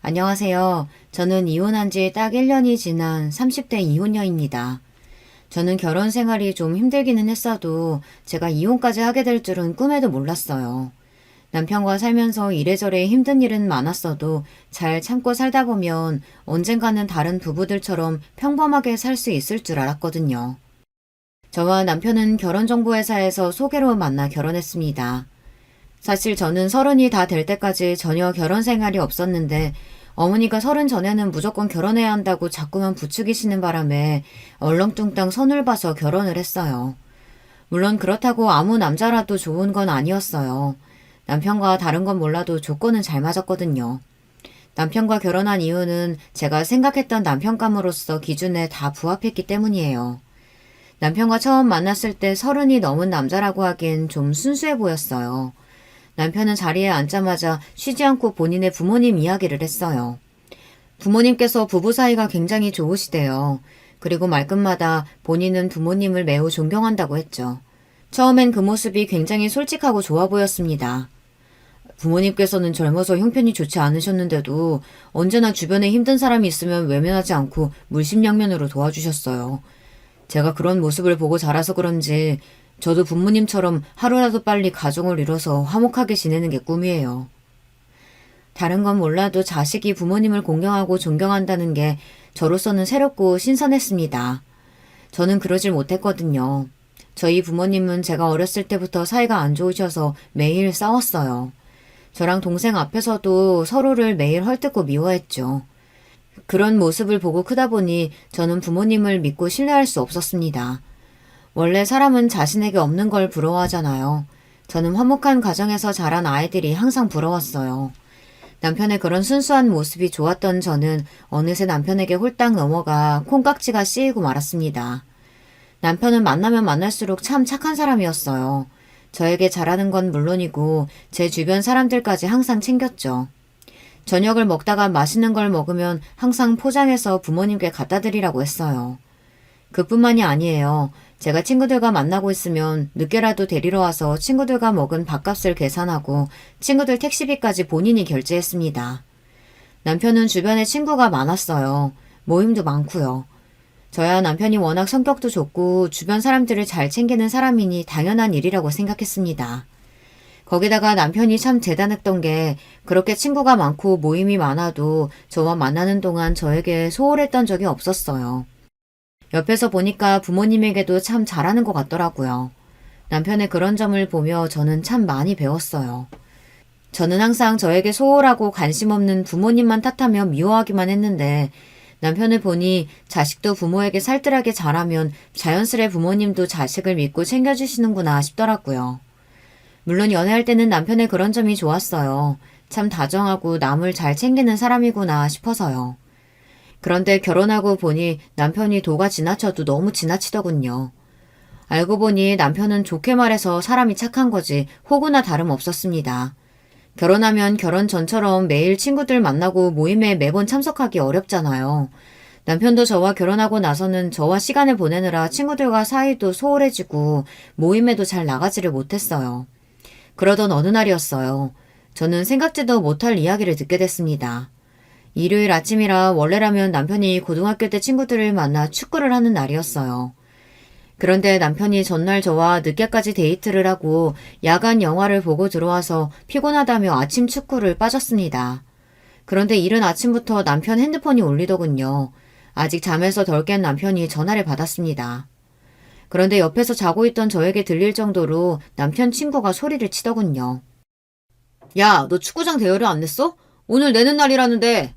안녕하세요. 저는 이혼한 지 딱 1년이 지난 30대 이혼녀입니다. 저는 결혼 생활이 좀 힘들기는 했어도 제가 이혼까지 하게 될 줄은 꿈에도 몰랐어요. 남편과 살면서 이래저래 힘든 일은 많았어도 잘 참고 살다 보면 언젠가는 다른 부부들처럼 평범하게 살 수 있을 줄 알았거든요. 저와 남편은 결혼정보회사에서 소개로 만나 결혼했습니다. 사실 저는 30이 다 될 때까지 전혀 결혼 생활이 없었는데 어머니가 30 전에는 무조건 결혼해야 한다고 자꾸만 부추기시는 바람에 얼렁뚱땅 선을 봐서 결혼을 했어요. 물론 그렇다고 아무 남자라도 좋은 건 아니었어요. 남편과 다른 건 몰라도 조건은 잘 맞았거든요. 남편과 결혼한 이유는 제가 생각했던 남편감으로서 기준에 다 부합했기 때문이에요. 남편과 처음 만났을 때 30이 넘은 남자라고 하기엔 좀 순수해 보였어요. 남편은 자리에 앉자마자 쉬지 않고 본인의 부모님 이야기를 했어요. 부모님께서 부부 사이가 굉장히 좋으시대요. 그리고 말끝마다 본인은 부모님을 매우 존경한다고 했죠. 처음엔 그 모습이 굉장히 솔직하고 좋아 보였습니다. 부모님께서는 젊어서 형편이 좋지 않으셨는데도 언제나 주변에 힘든 사람이 있으면 외면하지 않고 물심양면으로 도와주셨어요. 제가 그런 모습을 보고 자라서 그런지 저도 부모님처럼 하루라도 빨리 가정을 이뤄서 화목하게 지내는 게 꿈이에요. 다른 건 몰라도 자식이 부모님을 공경하고 존경한다는 게 저로서는 새롭고 신선했습니다. 저는 그러질 못했거든요. 저희 부모님은 제가 어렸을 때부터 사이가 안 좋으셔서 매일 싸웠어요. 저랑 동생 앞에서도 서로를 매일 헐뜯고 미워했죠. 그런 모습을 보고 크다 보니 저는 부모님을 믿고 신뢰할 수 없었습니다. 원래 사람은 자신에게 없는 걸 부러워하잖아요. 저는 화목한 가정에서 자란 아이들이 항상 부러웠어요. 남편의 그런 순수한 모습이 좋았던 저는 어느새 남편에게 홀딱 넘어가 콩깍지가 씌이고 말았습니다. 남편은 만나면 만날수록 참 착한 사람이었어요. 저에게 잘하는 건 물론이고 제 주변 사람들까지 항상 챙겼죠. 저녁을 먹다가 맛있는 걸 먹으면 항상 포장해서 부모님께 갖다 드리라고 했어요. 그뿐만이 아니에요. 제가 친구들과 만나고 있으면 늦게라도 데리러 와서 친구들과 먹은 밥값을 계산하고 친구들 택시비까지 본인이 결제했습니다. 남편은 주변에 친구가 많았어요. 모임도 많고요. 저야 남편이 워낙 성격도 좋고 주변 사람들을 잘 챙기는 사람이니 당연한 일이라고 생각했습니다. 거기다가 남편이 참 대단했던 게 그렇게 친구가 많고 모임이 많아도 저와 만나는 동안 저에게 소홀했던 적이 없었어요. 옆에서 보니까 부모님에게도 참 잘하는 것 같더라고요. 남편의 그런 점을 보며 저는 참 많이 배웠어요. 저는 항상 저에게 소홀하고 관심 없는 부모님만 탓하며 미워하기만 했는데 남편을 보니 자식도 부모에게 살뜰하게 잘하면 자연스레 부모님도 자식을 믿고 챙겨주시는구나 싶더라고요. 물론 연애할 때는 남편의 그런 점이 좋았어요. 참 다정하고 남을 잘 챙기는 사람이구나 싶어서요. 그런데 결혼하고 보니 남편이 도가 지나쳐도 너무 지나치더군요. 알고 보니 남편은 좋게 말해서 사람이 착한 거지 호구나 다름없었습니다. 결혼하면 결혼 전처럼 매일 친구들 만나고 모임에 매번 참석하기 어렵잖아요. 남편도 저와 결혼하고 나서는 저와 시간을 보내느라 친구들과 사이도 소홀해지고 모임에도 잘 나가지를 못했어요. 그러던 어느 날이었어요. 저는 생각지도 못할 이야기를 듣게 됐습니다. 일요일 아침이라 원래라면 남편이 고등학교 때 친구들을 만나 축구를 하는 날이었어요. 그런데 남편이 전날 저와 늦게까지 데이트를 하고 야간 영화를 보고 들어와서 피곤하다며 아침 축구를 빠졌습니다. 그런데 이른 아침부터 남편 핸드폰이 울리더군요. 아직 잠에서 덜 깬 남편이 전화를 받았습니다. 그런데 옆에서 자고 있던 저에게 들릴 정도로 남편 친구가 소리를 치더군요. 야, 너 축구장 대여료 안 냈어? 오늘 내는 날이라는데.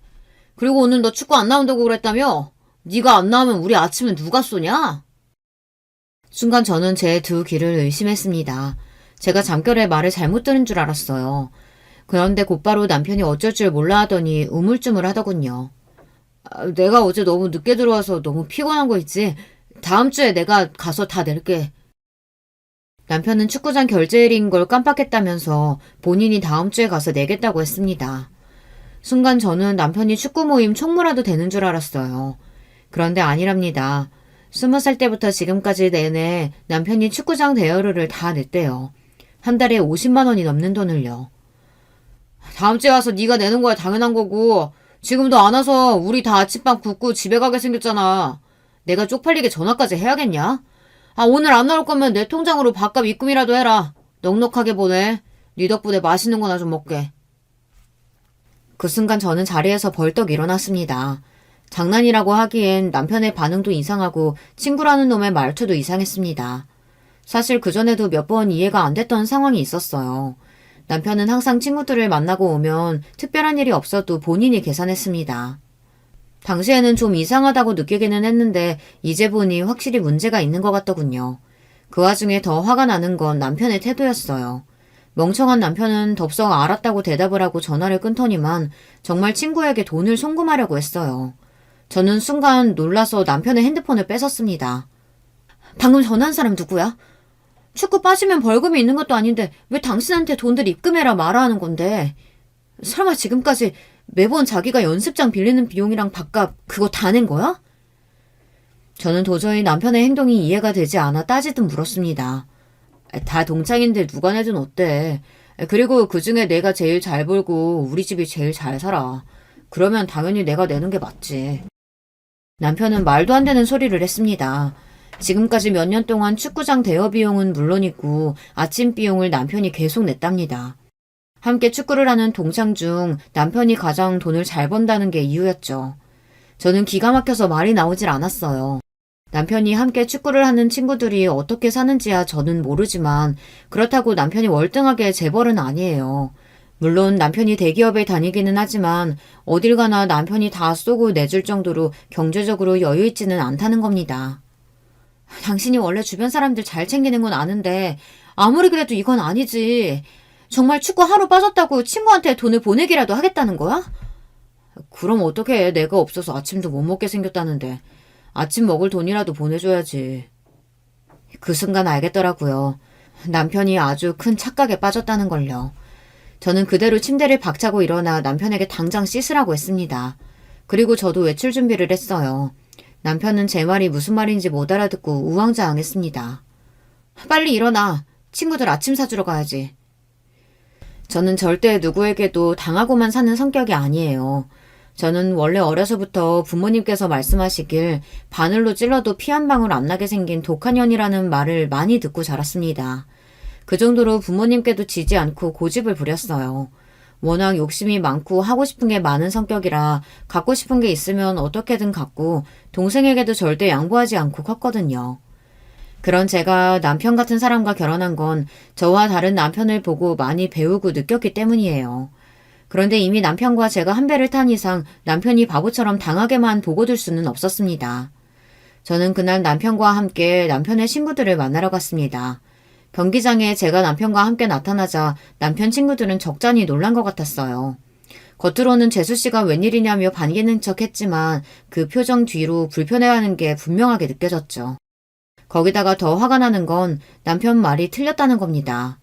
그리고 오늘 너 축구 안 나온다고 그랬다며? 네가 안 나오면 우리 아침은 누가 쏘냐? 순간 저는 제 두 귀를 의심했습니다. 제가 잠결에 말을 잘못 들은 줄 알았어요. 그런데 곧바로 남편이 어쩔 줄 몰라 하더니 우물쭈물 하더군요. 내가 어제 너무 늦게 들어와서 너무 피곤한 거 있지? 다음 주에 내가 가서 다 낼게. 남편은 축구장 결제일인 걸 깜빡했다면서 본인이 다음 주에 가서 내겠다고 했습니다. 순간 저는 남편이 축구 모임 총무라도 되는 줄 알았어요. 그런데 아니랍니다. 20살 때부터 지금까지 내내 남편이 축구장 대여료를 다 냈대요. 한 달에 50만 원이 넘는 돈을요. 다음 주에 와서 네가 내는 거야 당연한 거고 지금도 안 와서 우리 다 아침밥 굶고 집에 가게 생겼잖아. 내가 쪽팔리게 전화까지 해야겠냐? 아, 오늘 안 나올 거면 내 통장으로 밥값 입금이라도 해라. 넉넉하게 보내. 네 덕분에 맛있는 거나 좀 먹게. 그 순간 저는 자리에서 벌떡 일어났습니다. 장난이라고 하기엔 남편의 반응도 이상하고 친구라는 놈의 말투도 이상했습니다. 사실 그전에도 몇 번 이해가 안 됐던 상황이 있었어요. 남편은 항상 친구들을 만나고 오면 특별한 일이 없어도 본인이 계산했습니다. 당시에는 좀 이상하다고 느끼기는 했는데 이제 보니 확실히 문제가 있는 것 같더군요. 그 와중에 더 화가 나는 건 남편의 태도였어요. 멍청한 남편은 덥석 알았다고 대답을 하고 전화를 끊더니만 정말 친구에게 돈을 송금하려고 했어요. 저는 순간 놀라서 남편의 핸드폰을 뺏었습니다. 방금 전화한 사람 누구야? 축구 빠지면 벌금이 있는 것도 아닌데 왜 당신한테 돈들 입금해라 말아 하는 건데. 설마 지금까지 매번 자기가 연습장 빌리는 비용이랑 밥값 그거 다 낸 거야? 저는 도저히 남편의 행동이 이해가 되지 않아 따지듯 물었습니다. 다 동창인데 누가 내든 어때. 그리고 그중에 내가 제일 잘 벌고 우리 집이 제일 잘 살아. 그러면 당연히 내가 내는 게 맞지. 남편은 말도 안 되는 소리를 했습니다. 지금까지 몇 년 동안 축구장 대여 비용은 물론이고 아침 비용을 남편이 계속 냈답니다. 함께 축구를 하는 동창 중 남편이 가장 돈을 잘 번다는 게 이유였죠. 저는 기가 막혀서 말이 나오질 않았어요. 남편이 함께 축구를 하는 친구들이 어떻게 사는지야 저는 모르지만 그렇다고 남편이 월등하게 재벌은 아니에요. 물론 남편이 대기업에 다니기는 하지만 어딜 가나 남편이 다 쏘고 내줄 정도로 경제적으로 여유 있지는 않다는 겁니다. 당신이 원래 주변 사람들 잘 챙기는 건 아는데 아무리 그래도 이건 아니지. 정말 축구 하루 빠졌다고 친구한테 돈을 보내기라도 하겠다는 거야? 그럼 어떡해. 내가 없어서 아침도 못 먹게 생겼다는데. 아침 먹을 돈이라도 보내줘야지. 그 순간 알겠더라고요. 남편이 아주 큰 착각에 빠졌다는 걸요. 저는 그대로 침대를 박차고 일어나 남편에게 당장 씻으라고 했습니다. 그리고 저도 외출 준비를 했어요. 남편은 제 말이 무슨 말인지 못 알아듣고 우왕좌왕했습니다. 빨리 일어나. 친구들 아침 사주러 가야지. 저는 절대 누구에게도 당하고만 사는 성격이 아니에요. 저는 원래 어려서부터 부모님께서 말씀하시길 바늘로 찔러도 피 한 방울 안 나게 생긴 독한 년이라는 말을 많이 듣고 자랐습니다. 그 정도로 부모님께도 지지 않고 고집을 부렸어요. 워낙 욕심이 많고 하고 싶은 게 많은 성격이라 갖고 싶은 게 있으면 어떻게든 갖고 동생에게도 절대 양보하지 않고 컸거든요. 그런 제가 남편 같은 사람과 결혼한 건 저와 다른 남편을 보고 많이 배우고 느꼈기 때문이에요. 그런데 이미 남편과 제가 한 배를 탄 이상 남편이 바보처럼 당하게만 보고 둘 수는 없었습니다. 저는 그날 남편과 함께 남편의 친구들을 만나러 갔습니다. 경기장에 제가 남편과 함께 나타나자 남편 친구들은 적잖이 놀란 것 같았어요. 겉으로는 재수씨가 웬일이냐며 반기는 척 했지만 그 표정 뒤로 불편해하는 게 분명하게 느껴졌죠. 거기다가 더 화가 나는 건 남편 말이 틀렸다는 겁니다.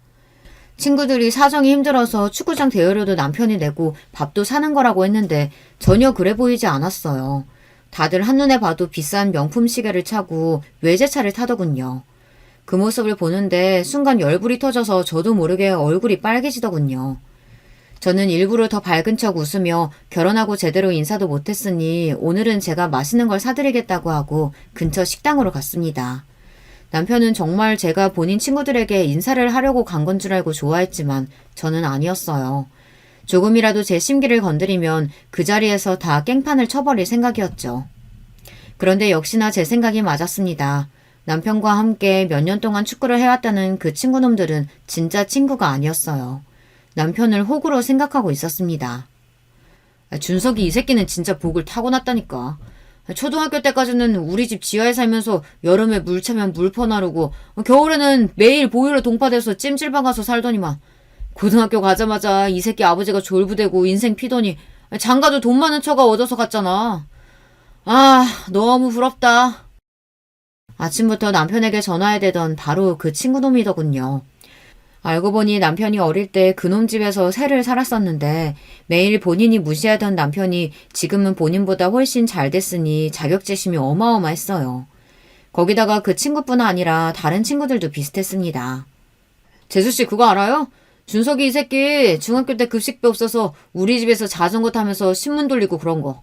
친구들이 사정이 힘들어서 축구장 대여료도 남편이 내고 밥도 사는 거라고 했는데 전혀 그래 보이지 않았어요. 다들 한눈에 봐도 비싼 명품 시계를 차고 외제차를 타더군요. 그 모습을 보는데 순간 열불이 터져서 저도 모르게 얼굴이 빨개지더군요. 저는 일부러 더 밝은 척 웃으며 결혼하고 제대로 인사도 못했으니 오늘은 제가 맛있는 걸 사드리겠다고 하고 근처 식당으로 갔습니다. 남편은 정말 제가 본인 친구들에게 인사를 하려고 간 건 줄 알고 좋아했지만 저는 아니었어요. 조금이라도 제 심기를 건드리면 그 자리에서 다 깽판을 쳐버릴 생각이었죠. 그런데 역시나 제 생각이 맞았습니다. 남편과 함께 몇 년 동안 축구를 해왔다는 그 친구놈들은 진짜 친구가 아니었어요. 남편을 호구로 생각하고 있었습니다. 준석이 이 새끼는 진짜 복을 타고났다니까. 초등학교 때까지는 우리 집 지하에 살면서 여름에 물 차면 물퍼 나르고 겨울에는 매일 보일러 동파돼서 찜질방 가서 살더니만 고등학교 가자마자 이 새끼 아버지가 졸부되고 인생 피더니 장가도 돈 많은 처가 얻어서 갔잖아. 아, 너무 부럽다. 아침부터 남편에게 전화해대던 바로 그 친구놈이더군요. 알고 보니 남편이 어릴 때 그놈 집에서 새를 살았었는데 매일 본인이 무시하던 남편이 지금은 본인보다 훨씬 잘 됐으니 자격지심이 어마어마했어요. 거기다가 그 친구뿐 아니라 다른 친구들도 비슷했습니다. 재수씨 그거 알아요? 준석이 이 새끼 중학교 때 급식비 없어서 우리 집에서 자전거 타면서 신문 돌리고 그런 거.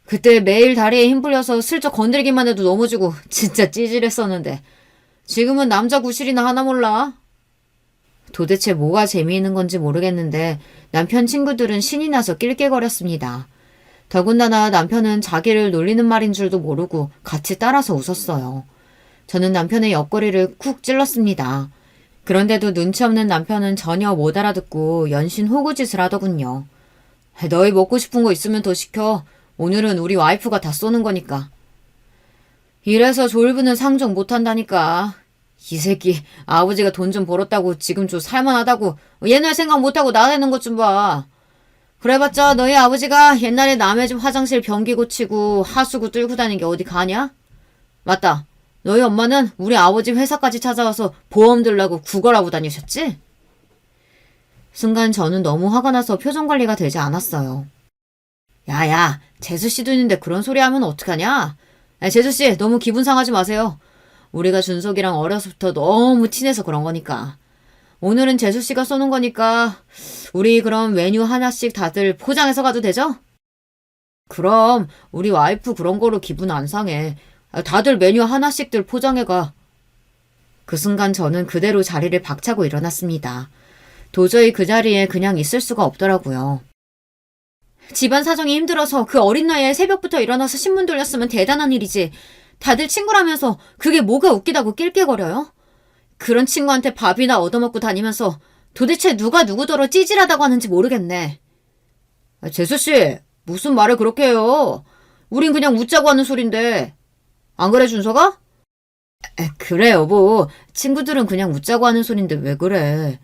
그때 매일 다리에 힘 풀려서 슬쩍 건드리기만 해도 넘어지고 진짜 찌질했었는데 지금은 남자 구실이나 하나 몰라. 도대체 뭐가 재미있는 건지 모르겠는데 남편 친구들은 신이 나서 낄낄거렸습니다. 더군다나 남편은 자기를 놀리는 말인 줄도 모르고 같이 따라서 웃었어요. 저는 남편의 옆구리를 쿡 찔렀습니다. 그런데도 눈치 없는 남편은 전혀 못 알아듣고 연신 호구짓을 하더군요. 너희 먹고 싶은 거 있으면 더 시켜. 오늘은 우리 와이프가 다 쏘는 거니까. 이래서 졸부는 상종 못한다니까. 이 새끼 아버지가 돈 좀 벌었다고 지금 좀 살만하다고 옛날 생각 못하고 나대는 것 좀 봐. 그래봤자 너희 아버지가 옛날에 남의 집 화장실 변기 고치고 하수구 뚫고 다닌 게 어디 가냐? 맞다. 너희 엄마는 우리 아버지 회사까지 찾아와서 보험 들라고 구걸하고 다니셨지? 순간 저는 너무 화가 나서 표정 관리가 되지 않았어요. 야야, 재수씨도 있는데 그런 소리 하면 어떡하냐? 재수씨, 너무 기분 상하지 마세요. 우리가 준석이랑 어려서부터 너무 친해서 그런 거니까. 오늘은 재수씨가 쏘는 거니까 우리 그럼 메뉴 하나씩 다들 포장해서 가도 되죠? 그럼 우리 와이프 그런 거로 기분 안 상해. 다들 메뉴 하나씩들 포장해가. 그 순간 저는 그대로 자리를 박차고 일어났습니다. 도저히 그 자리에 그냥 있을 수가 없더라고요. 집안 사정이 힘들어서 그 어린 나이에 새벽부터 일어나서 신문 돌렸으면 대단한 일이지. 다들 친구라면서 그게 뭐가 웃기다고 낄낄거려요? 그런 친구한테 밥이나 얻어먹고 다니면서 도대체 누가 누구더러 찌질하다고 하는지 모르겠네. 재수씨, 무슨 말을 그렇게 해요? 우린 그냥 웃자고 하는 소린데. 안 그래, 준서가? 그래, 여보. 친구들은 그냥 웃자고 하는 소린데 왜 그래?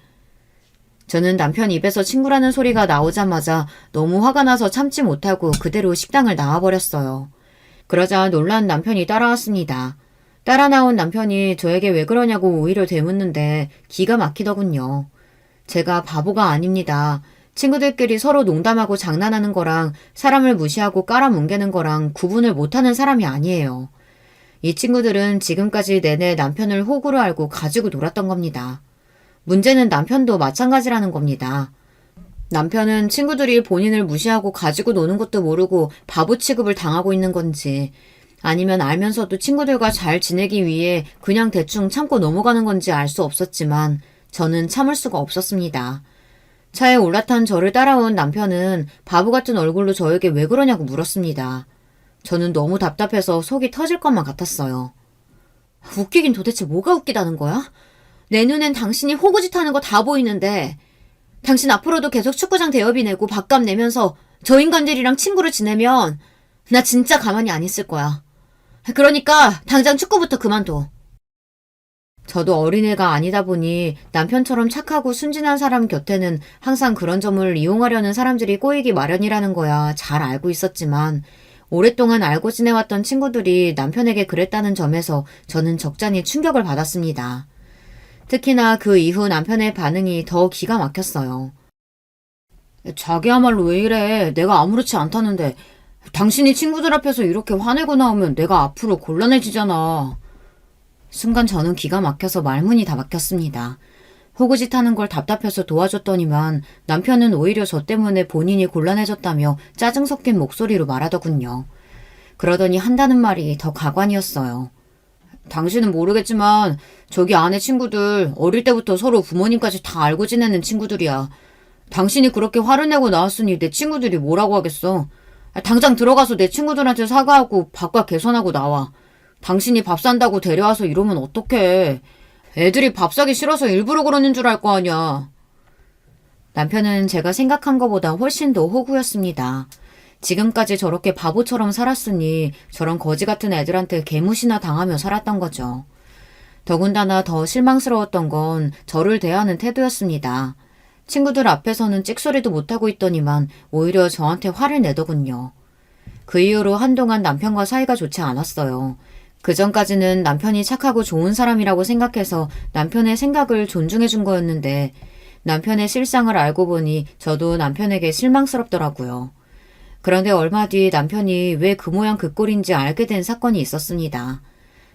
저는 남편 입에서 친구라는 소리가 나오자마자 너무 화가 나서 참지 못하고 그대로 식당을 나와버렸어요. 그러자 놀란 남편이 따라왔습니다. 따라 나온 남편이 저에게 왜 그러냐고 오히려 되묻는데 기가 막히더군요. 제가 바보가 아닙니다. 친구들끼리 서로 농담하고 장난하는 거랑 사람을 무시하고 깔아뭉개는 거랑 구분을 못하는 사람이 아니에요. 이 친구들은 지금까지 내내 남편을 호구로 알고 가지고 놀았던 겁니다. 문제는 남편도 마찬가지라는 겁니다. 남편은 친구들이 본인을 무시하고 가지고 노는 것도 모르고 바보 취급을 당하고 있는 건지 아니면 알면서도 친구들과 잘 지내기 위해 그냥 대충 참고 넘어가는 건지 알 수 없었지만 저는 참을 수가 없었습니다. 차에 올라탄 저를 따라온 남편은 바보 같은 얼굴로 저에게 왜 그러냐고 물었습니다. 저는 너무 답답해서 속이 터질 것만 같았어요. 웃기긴 도대체 뭐가 웃기다는 거야? 내 눈엔 당신이 호구짓 하는 거 다 보이는데 당신 앞으로도 계속 축구장 대여비 내고 밥값 내면서 저 인간들이랑 친구를 지내면 나 진짜 가만히 안 있을 거야. 그러니까 당장 축구부터 그만둬. 저도 어린애가 아니다 보니 남편처럼 착하고 순진한 사람 곁에는 항상 그런 점을 이용하려는 사람들이 꼬이기 마련이라는 거야 잘 알고 있었지만 오랫동안 알고 지내왔던 친구들이 남편에게 그랬다는 점에서 저는 적잖이 충격을 받았습니다. 특히나 그 이후 남편의 반응이 더 기가 막혔어요. 자기야말로 왜 이래? 내가 아무렇지 않다는데 당신이 친구들 앞에서 이렇게 화내고 나오면 내가 앞으로 곤란해지잖아. 순간 저는 기가 막혀서 말문이 다 막혔습니다. 호구짓 하는 걸 답답해서 도와줬더니만 남편은 오히려 저 때문에 본인이 곤란해졌다며 짜증 섞인 목소리로 말하더군요. 그러더니 한다는 말이 더 가관이었어요. 당신은 모르겠지만 저기 아내 친구들 어릴 때부터 서로 부모님까지 다 알고 지내는 친구들이야. 당신이 그렇게 화를 내고 나왔으니 내 친구들이 뭐라고 하겠어. 당장 들어가서 내 친구들한테 사과하고 밥값 개선하고 나와. 당신이 밥 산다고 데려와서 이러면 어떡해. 애들이 밥 사기 싫어서 일부러 그러는 줄 알 거 아니야. 남편은 제가 생각한 것보다 훨씬 더 호구였습니다. 지금까지 저렇게 바보처럼 살았으니 저런 거지 같은 애들한테 개무시나 당하며 살았던 거죠. 더군다나 더 실망스러웠던 건 저를 대하는 태도였습니다. 친구들 앞에서는 찍소리도 못하고 있더니만 오히려 저한테 화를 내더군요. 그 이후로 한동안 남편과 사이가 좋지 않았어요. 그전까지는 남편이 착하고 좋은 사람이라고 생각해서 남편의 생각을 존중해 준 거였는데 남편의 실상을 알고 보니 저도 남편에게 실망스럽더라고요. 그런데 얼마 뒤 남편이 왜 그 모양 그 꼴인지 알게 된 사건이 있었습니다.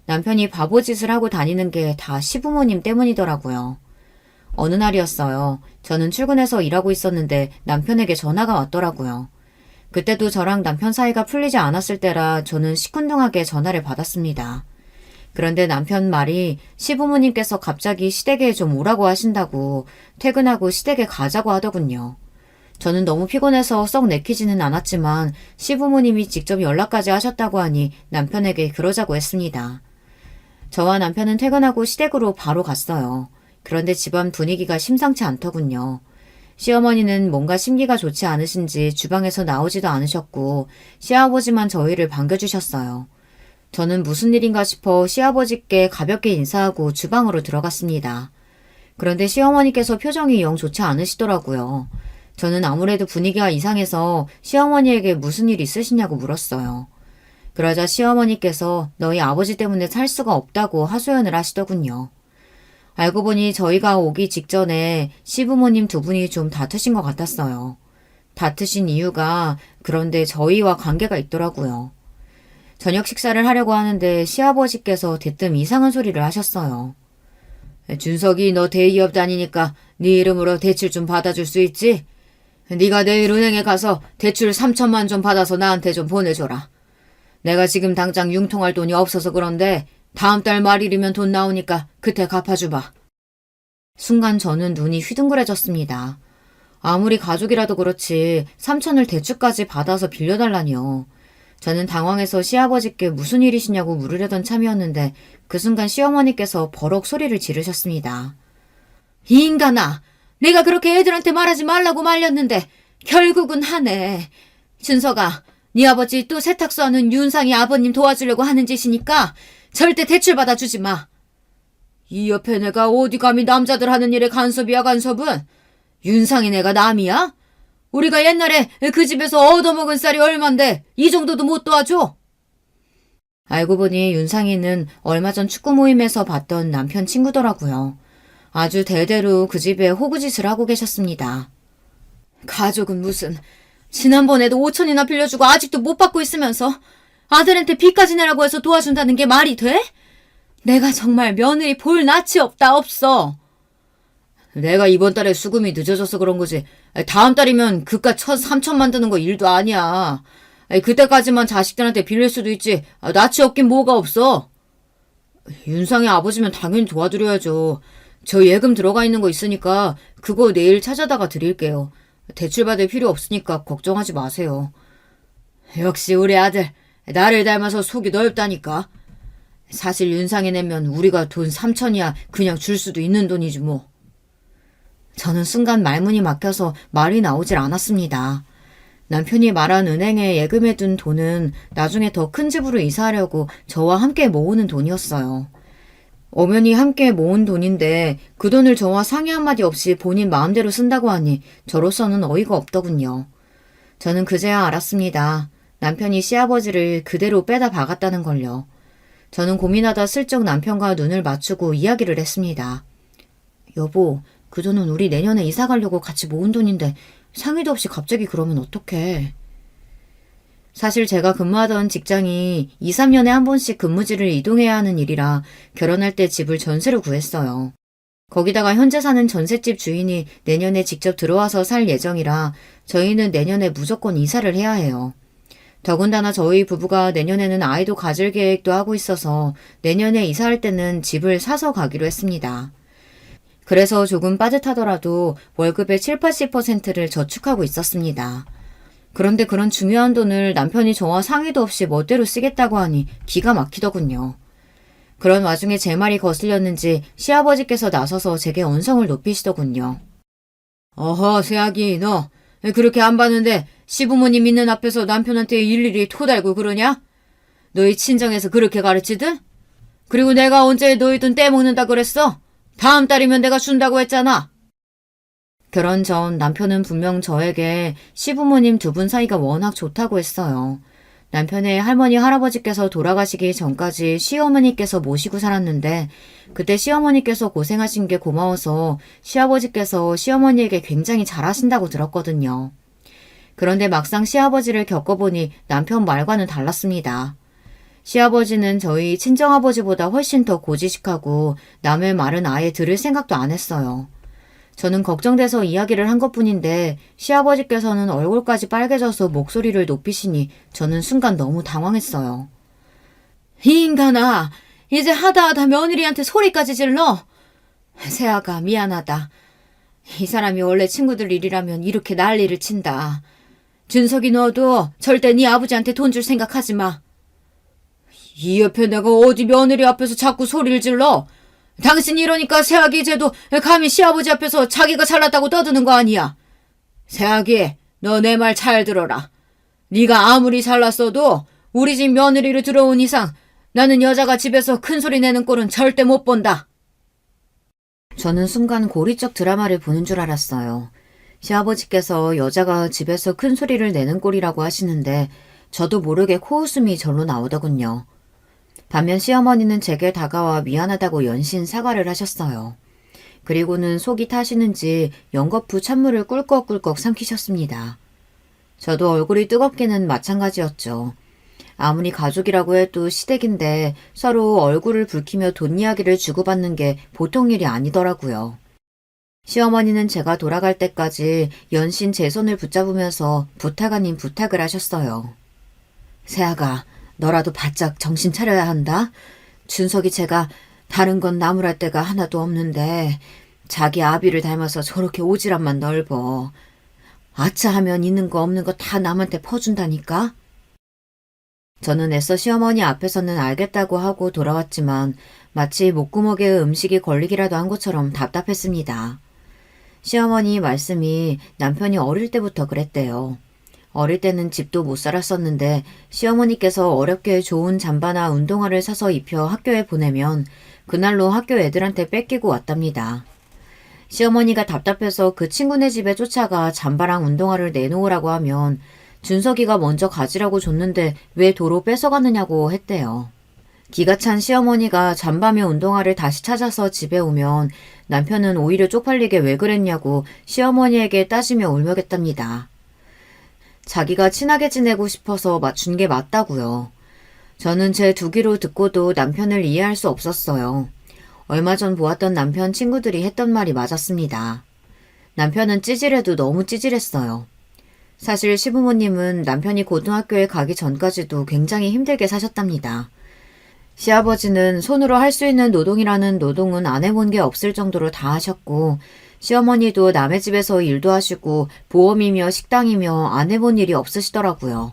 남편이 바보짓을 하고 다니는 게 다 시부모님 때문이더라고요. 어느 날이었어요. 저는 출근해서 일하고 있었는데 남편에게 전화가 왔더라고요. 그때도 저랑 남편 사이가 풀리지 않았을 때라 저는 시큰둥하게 전화를 받았습니다. 그런데 남편 말이 시부모님께서 갑자기 시댁에 좀 오라고 하신다고 퇴근하고 시댁에 가자고 하더군요. 저는 너무 피곤해서 썩 내키지는 않았지만 시부모님이 직접 연락까지 하셨다고 하니 남편에게 그러자고 했습니다. 저와 남편은 퇴근하고 시댁으로 바로 갔어요. 그런데 집안 분위기가 심상치 않더군요. 시어머니는 뭔가 심기가 좋지 않으신지 주방에서 나오지도 않으셨고 시아버지만 저희를 반겨주셨어요. 저는 무슨 일인가 싶어 시아버지께 가볍게 인사하고 주방으로 들어갔습니다. 그런데 시어머니께서 표정이 영 좋지 않으시더라고요. 저는 아무래도 분위기가 이상해서 시어머니에게 무슨 일 있으시냐고 물었어요. 그러자 시어머니께서 너희 아버지 때문에 살 수가 없다고 하소연을 하시더군요. 알고 보니 저희가 오기 직전에 시부모님 두 분이 좀 다투신 것 같았어요. 다투신 이유가 그런데 저희와 관계가 있더라고요. 저녁 식사를 하려고 하는데 시아버지께서 대뜸 이상한 소리를 하셨어요. 준석이 너 대기업 다니니까 네 이름으로 대출 좀 받아줄 수 있지? 네가 내일 은행에 가서 대출 3천만 좀 받아서 나한테 좀 보내줘라. 내가 지금 당장 융통할 돈이 없어서 그런데 다음 달 말일이면 돈 나오니까 그때 갚아주봐. 순간 저는 눈이 휘둥그레졌습니다. 아무리 가족이라도 그렇지 3천을 대출까지 받아서 빌려달라니요. 저는 당황해서 시아버지께 무슨 일이시냐고 물으려던 참이었는데 그 순간 시어머니께서 버럭 소리를 지르셨습니다. 이 인간아! 내가 그렇게 애들한테 말하지 말라고 말렸는데 결국은 하네. 준석아, 네 아버지 또 세탁소 하는 윤상이 아버님 도와주려고 하는 짓이니까 절대 대출 받아주지 마. 이 옆에 내가 어디 감히 남자들 하는 일에 간섭이야 간섭은? 윤상이 내가 남이야? 우리가 옛날에 그 집에서 얻어먹은 쌀이 얼만데 이 정도도 못 도와줘? 알고 보니 윤상이는 얼마 전 축구 모임에서 봤던 남편 친구더라고요. 아주 대대로 그 집에 호구짓을 하고 계셨습니다. 가족은 무슨 지난번에도 5천이나 빌려주고 아직도 못 받고 있으면서 아들한테 빚까지 내라고 해서 도와준다는 게 말이 돼? 내가 정말 며느리 볼 낯이 없다 없어. 내가 이번 달에 수금이 늦어져서 그런 거지. 다음 달이면 그깟 3천만 드는 거 일도 아니야. 그때까지만 자식들한테 빌릴 수도 있지. 낯이 없긴 뭐가 없어. 윤상이 아버지면 당연히 도와드려야죠. 저 예금 들어가 있는 거 있으니까 그거 내일 찾아다가 드릴게요. 대출 받을 필요 없으니까 걱정하지 마세요. 역시 우리 아들 나를 닮아서 속이 넓다니까. 사실 윤상이 내면 우리가 돈 3천이야 그냥 줄 수도 있는 돈이지 뭐. 저는 순간 말문이 막혀서 말이 나오질 않았습니다. 남편이 말한 은행에 예금해둔 돈은 나중에 더 큰 집으로 이사하려고 저와 함께 모으는 돈이었어요. 엄연히 함께 모은 돈인데 그 돈을 저와 상의 한마디 없이 본인 마음대로 쓴다고 하니 저로서는 어이가 없더군요. 저는 그제야 알았습니다. 남편이 시아버지를 그대로 빼다 박았다는 걸요. 저는 고민하다 슬쩍 남편과 눈을 맞추고 이야기를 했습니다. 여보, 그 돈은 우리 내년에 이사 가려고 같이 모은 돈인데 상의도 없이 갑자기 그러면 어떡해. 사실 제가 근무하던 직장이 2, 3년에 한 번씩 근무지를 이동해야 하는 일이라 결혼할 때 집을 전세로 구했어요. 거기다가 현재 사는 전셋집 주인이 내년에 직접 들어와서 살 예정이라 저희는 내년에 무조건 이사를 해야 해요. 더군다나 저희 부부가 내년에는 아이도 가질 계획도 하고 있어서 내년에 이사할 때는 집을 사서 가기로 했습니다. 그래서 조금 빠듯하더라도 월급의 7, 80%를 저축하고 있었습니다. 그런데 그런 중요한 돈을 남편이 저와 상의도 없이 멋대로 쓰겠다고 하니 기가 막히더군요. 그런 와중에 제 말이 거슬렸는지 시아버지께서 나서서 제게 언성을 높이시더군요. 어허, 새아기 너 그렇게 안 봤는데 시부모님 있는 앞에서 남편한테 일일이 토달고 그러냐? 너희 친정에서 그렇게 가르치든? 그리고 내가 언제 너희 돈 떼먹는다 그랬어? 다음 달이면 내가 준다고 했잖아. 결혼 전 남편은 분명 저에게 시부모님 두 분 사이가 워낙 좋다고 했어요. 남편의 할머니 할아버지께서 돌아가시기 전까지 시어머니께서 모시고 살았는데 그때 시어머니께서 고생하신 게 고마워서 시아버지께서 시어머니에게 굉장히 잘하신다고 들었거든요. 그런데 막상 시아버지를 겪어보니 남편 말과는 달랐습니다. 시아버지는 저희 친정아버지보다 훨씬 더 고지식하고 남의 말은 아예 들을 생각도 안 했어요. 저는 걱정돼서 이야기를 한 것뿐인데 시아버지께서는 얼굴까지 빨개져서 목소리를 높이시니 저는 순간 너무 당황했어요. 이 인간아, 이제 하다 며느리한테 소리까지 질러? 세아가 미안하다. 이 사람이 원래 친구들 일이라면 이렇게 난리를 친다. 준석이 너도 절대 네 아버지한테 돈 줄 생각하지 마. 이 옆에 내가 어디 며느리 앞에서 자꾸 소리를 질러? 당신이 이러니까 세아기 이제도 감히 시아버지 앞에서 자기가 잘났다고 떠드는 거 아니야. 세아기, 너 내 말 잘 들어라. 네가 아무리 잘났어도 우리 집 며느리로 들어온 이상 나는 여자가 집에서 큰 소리 내는 꼴은 절대 못 본다. 저는 순간 고리적 드라마를 보는 줄 알았어요. 시아버지께서 여자가 집에서 큰 소리를 내는 꼴이라고 하시는데 저도 모르게 코웃음이 절로 나오더군요. 반면 시어머니는 제게 다가와 미안하다고 연신 사과를 하셨어요. 그리고는 속이 타시는지 연거푸 찬물을 꿀꺽꿀꺽 삼키셨습니다. 저도 얼굴이 뜨겁기는 마찬가지였죠. 아무리 가족이라고 해도 시댁인데 서로 얼굴을 붉히며 돈 이야기를 주고받는 게 보통 일이 아니더라고요. 시어머니는 제가 돌아갈 때까지 연신 제 손을 붙잡으면서 부탁 아닌 부탁을 하셨어요. 세아가, 너라도 바짝 정신 차려야 한다. 준석이 제가 다른 건 나무랄 데가 하나도 없는데 자기 아비를 닮아서 저렇게 오지랖만 넓어. 아차 하면 있는 거 없는 거 다 남한테 퍼준다니까. 저는 애써 시어머니 앞에서는 알겠다고 하고 돌아왔지만 마치 목구멍에 음식이 걸리기라도 한 것처럼 답답했습니다. 시어머니 말씀이 남편이 어릴 때부터 그랬대요. 어릴 때는 집도 못 살았었는데 시어머니께서 어렵게 좋은 잠바나 운동화를 사서 입혀 학교에 보내면 그날로 학교 애들한테 뺏기고 왔답니다. 시어머니가 답답해서 그 친구네 집에 쫓아가 잠바랑 운동화를 내놓으라고 하면 준석이가 먼저 가지라고 줬는데 왜 도로 뺏어가느냐고 했대요. 기가 찬 시어머니가 잠바며 운동화를 다시 찾아서 집에 오면 남편은 오히려 쪽팔리게 왜 그랬냐고 시어머니에게 따지며 울먹였답니다. 자기가 친하게 지내고 싶어서 맞춘 게 맞다고요. 저는 제 두 귀로 듣고도 남편을 이해할 수 없었어요. 얼마 전 보았던 남편 친구들이 했던 말이 맞았습니다. 남편은 찌질해도 너무 찌질했어요. 사실 시부모님은 남편이 고등학교에 가기 전까지도 굉장히 힘들게 사셨답니다. 시아버지는 손으로 할 수 있는 노동이라는 노동은 안 해본 게 없을 정도로 다 하셨고 시어머니도 남의 집에서 일도 하시고 보험이며 식당이며 안 해본 일이 없으시더라고요.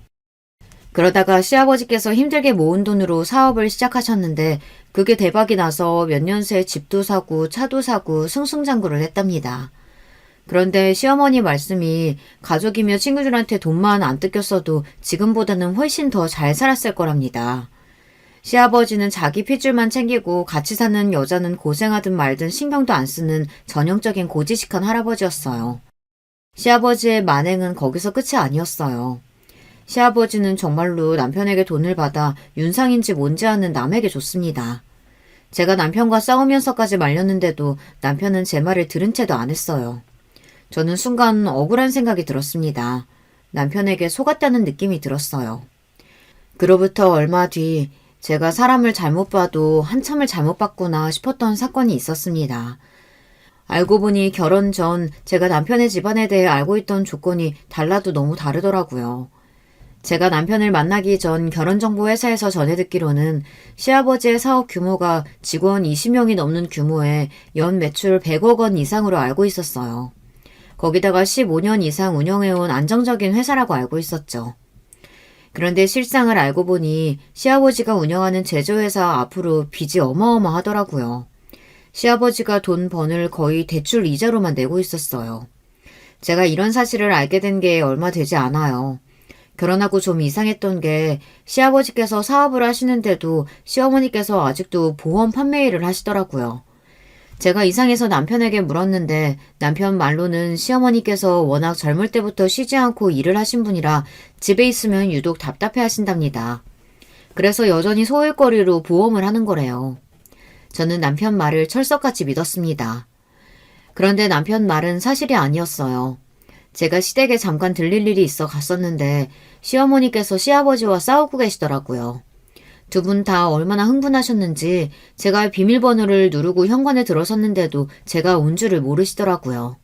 그러다가 시아버지께서 힘들게 모은 돈으로 사업을 시작하셨는데 그게 대박이 나서 몇 년 새 집도 사고 차도 사고 승승장구를 했답니다. 그런데 시어머니 말씀이 가족이며 친구들한테 돈만 안 뜯겼어도 지금보다는 훨씬 더 잘 살았을 거랍니다. 시아버지는 자기 핏줄만 챙기고 같이 사는 여자는 고생하든 말든 신경도 안 쓰는 전형적인 고지식한 할아버지였어요. 시아버지의 만행은 거기서 끝이 아니었어요. 시아버지는 정말로 남편에게 돈을 받아 윤상인지 뭔지 아는 남에게 줬습니다. 제가 남편과 싸우면서까지 말렸는데도 남편은 제 말을 들은 채도 안 했어요. 저는 순간 억울한 생각이 들었습니다. 남편에게 속았다는 느낌이 들었어요. 그로부터 얼마 뒤 제가 사람을 잘못 봐도 한참을 잘못 봤구나 싶었던 사건이 있었습니다. 알고 보니 결혼 전 제가 남편의 집안에 대해 알고 있던 조건이 달라도 너무 다르더라고요. 제가 남편을 만나기 전 결혼정보회사에서 전해 듣기로는 시아버지의 사업 규모가 직원 20명이 넘는 규모에 연 매출 100억 원 이상으로 알고 있었어요. 거기다가 15년 이상 운영해온 안정적인 회사라고 알고 있었죠. 그런데 실상을 알고 보니 시아버지가 운영하는 제조회사 앞으로 빚이 어마어마하더라고요. 시아버지가 돈 번을 거의 대출 이자로만 내고 있었어요. 제가 이런 사실을 알게 된 게 얼마 되지 않아요. 결혼하고 좀 이상했던 게 시아버지께서 사업을 하시는데도 시어머니께서 아직도 보험 판매 일을 하시더라고요. 제가 이상해서 남편에게 물었는데 남편 말로는 시어머니께서 워낙 젊을 때부터 쉬지 않고 일을 하신 분이라 집에 있으면 유독 답답해 하신답니다. 그래서 여전히 소일거리로 보험을 하는 거래요. 저는 남편 말을 철석같이 믿었습니다. 그런데 남편 말은 사실이 아니었어요. 제가 시댁에 잠깐 들릴 일이 있어 갔었는데 시어머니께서 시아버지와 싸우고 계시더라고요. 두 분 다 얼마나 흥분하셨는지 제가 비밀번호를 누르고 현관에 들어섰는데도 제가 온 줄을 모르시더라고요.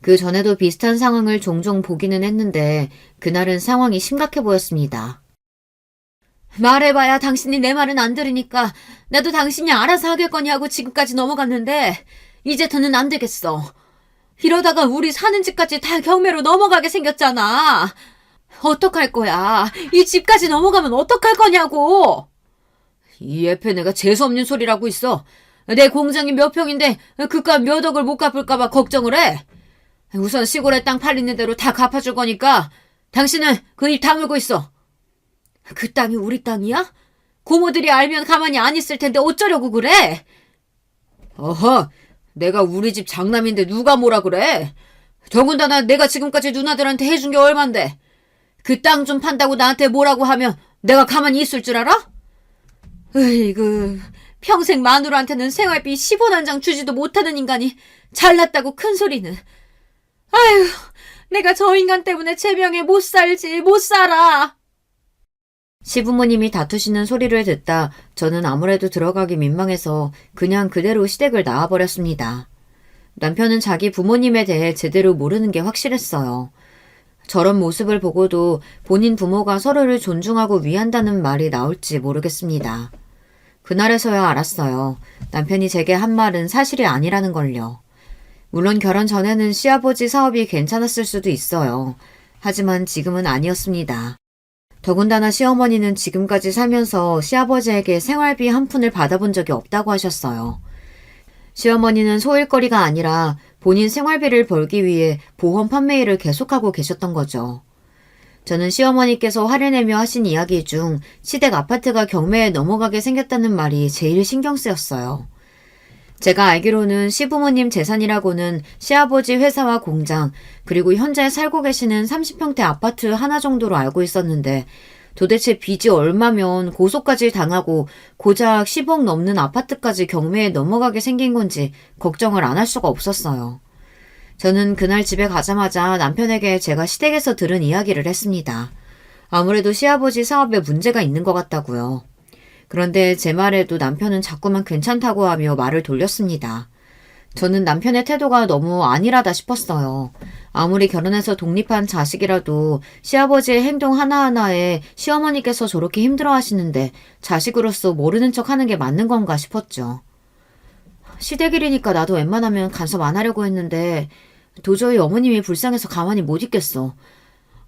그 전에도 비슷한 상황을 종종 보기는 했는데 그날은 상황이 심각해 보였습니다. 말해봐야 당신이 내 말은 안 들으니까 나도 당신이 알아서 하겠거니 하고 지금까지 넘어갔는데 이제 더는 안 되겠어. 이러다가 우리 사는 집까지 다 경매로 넘어가게 생겼잖아. 어떡할 거야? 이 집까지 넘어가면 어떡할 거냐고! 이 옆에 내가 재수없는 소리라고 있어. 내 공장이 몇 평인데 그깟 몇 억을 못 갚을까봐 걱정을 해. 우선 시골에 땅 팔리는 대로 다 갚아줄 거니까 당신은 그 입 다물고 있어. 그 땅이 우리 땅이야? 고모들이 알면 가만히 안 있을 텐데 어쩌려고 그래? 어허, 내가 우리 집 장남인데 누가 뭐라 그래? 더군다나 내가 지금까지 누나들한테 해준 게 얼만데 그 땅 좀 판다고 나한테 뭐라고 하면 내가 가만히 있을 줄 알아? 으이구, 평생 마누라한테는 생활비 10원 한 장 주지도 못하는 인간이 잘났다고 큰 소리는. 아휴, 내가 저 인간 때문에 제 명에 못 살지, 못 살아. 시부모님이 다투시는 소리를 듣다 저는 아무래도 들어가기 민망해서 그냥 그대로 시댁을 나와버렸습니다. 남편은 자기 부모님에 대해 제대로 모르는 게 확실했어요. 저런 모습을 보고도 본인 부모가 서로를 존중하고 위한다는 말이 나올지 모르겠습니다. 그날에서야 알았어요. 남편이 제게 한 말은 사실이 아니라는 걸요. 물론 결혼 전에는 시아버지 사업이 괜찮았을 수도 있어요. 하지만 지금은 아니었습니다. 더군다나 시어머니는 지금까지 살면서 시아버지에게 생활비 한 푼을 받아본 적이 없다고 하셨어요. 시어머니는 소일거리가 아니라 본인 생활비를 벌기 위해 보험 판매 일을 계속하고 계셨던 거죠. 저는 시어머니께서 화를 내며 하신 이야기 중 시댁 아파트가 경매에 넘어가게 생겼다는 말이 제일 신경 쓰였어요. 제가 알기로는 시부모님 재산이라고는 시아버지 회사와 공장, 그리고 현재 살고 계시는 30평대 아파트 하나 정도로 알고 있었는데 도대체 빚이 얼마면 고소까지 당하고 고작 10억 넘는 아파트까지 경매에 넘어가게 생긴 건지 걱정을 안 할 수가 없었어요. 저는 그날 집에 가자마자 남편에게 제가 시댁에서 들은 이야기를 했습니다. 아무래도 시아버지 사업에 문제가 있는 것 같다고요. 그런데 제 말에도 남편은 자꾸만 괜찮다고 하며 말을 돌렸습니다. 저는 남편의 태도가 너무 안일하다 싶었어요. 아무리 결혼해서 독립한 자식이라도 시아버지의 행동 하나하나에 시어머니께서 저렇게 힘들어하시는데 자식으로서 모르는 척 하는 게 맞는 건가 싶었죠. 시댁일이니까 나도 웬만하면 간섭 안 하려고 했는데 도저히 어머님이 불쌍해서 가만히 못 있겠어.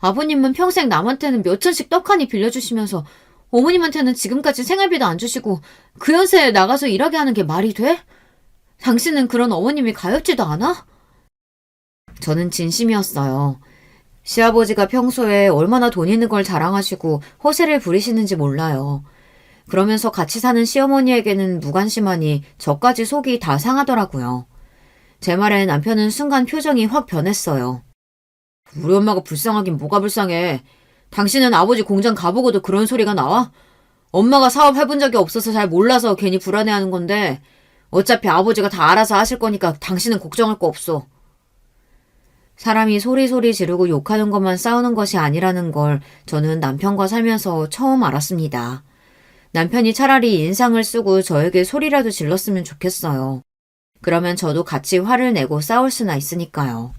아버님은 평생 남한테는 몇 천씩 떡하니 빌려주시면서 어머님한테는 지금까지 생활비도 안 주시고 그 연세에 나가서 일하게 하는 게 말이 돼? 당신은 그런 어머님이 가엾지도 않아? 저는 진심이었어요. 시아버지가 평소에 얼마나 돈 있는 걸 자랑하시고 허세를 부리시는지 몰라요. 그러면서 같이 사는 시어머니에게는 무관심하니 저까지 속이 다 상하더라고요. 제 말에 남편은 순간 표정이 확 변했어요. 우리 엄마가 불쌍하긴 뭐가 불쌍해. 당신은 아버지 공장 가보고도 그런 소리가 나와? 엄마가 사업 해본 적이 없어서 잘 몰라서 괜히 불안해하는 건데 어차피 아버지가 다 알아서 하실 거니까 당신은 걱정할 거 없어. 사람이 소리소리 지르고 욕하는 것만 싸우는 것이 아니라는 걸 저는 남편과 살면서 처음 알았습니다. 남편이 차라리 인상을 쓰고 저에게 소리라도 질렀으면 좋겠어요. 그러면 저도 같이 화를 내고 싸울 수나 있으니까요.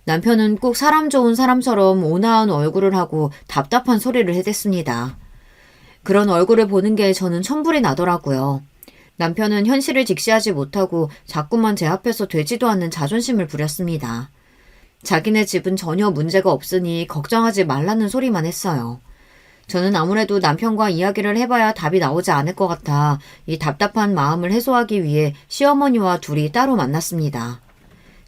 남편은 꼭 사람 좋은 사람처럼 온화한 얼굴을 하고 답답한 소리를 해댔습니다. 그런 얼굴을 보는 게 저는 천불이 나더라고요. 남편은 현실을 직시하지 못하고 자꾸만 제 앞에서 되지도 않는 자존심을 부렸습니다. 자기네 집은 전혀 문제가 없으니 걱정하지 말라는 소리만 했어요. 저는 아무래도 남편과 이야기를 해봐야 답이 나오지 않을 것 같아 이 답답한 마음을 해소하기 위해 시어머니와 둘이 따로 만났습니다.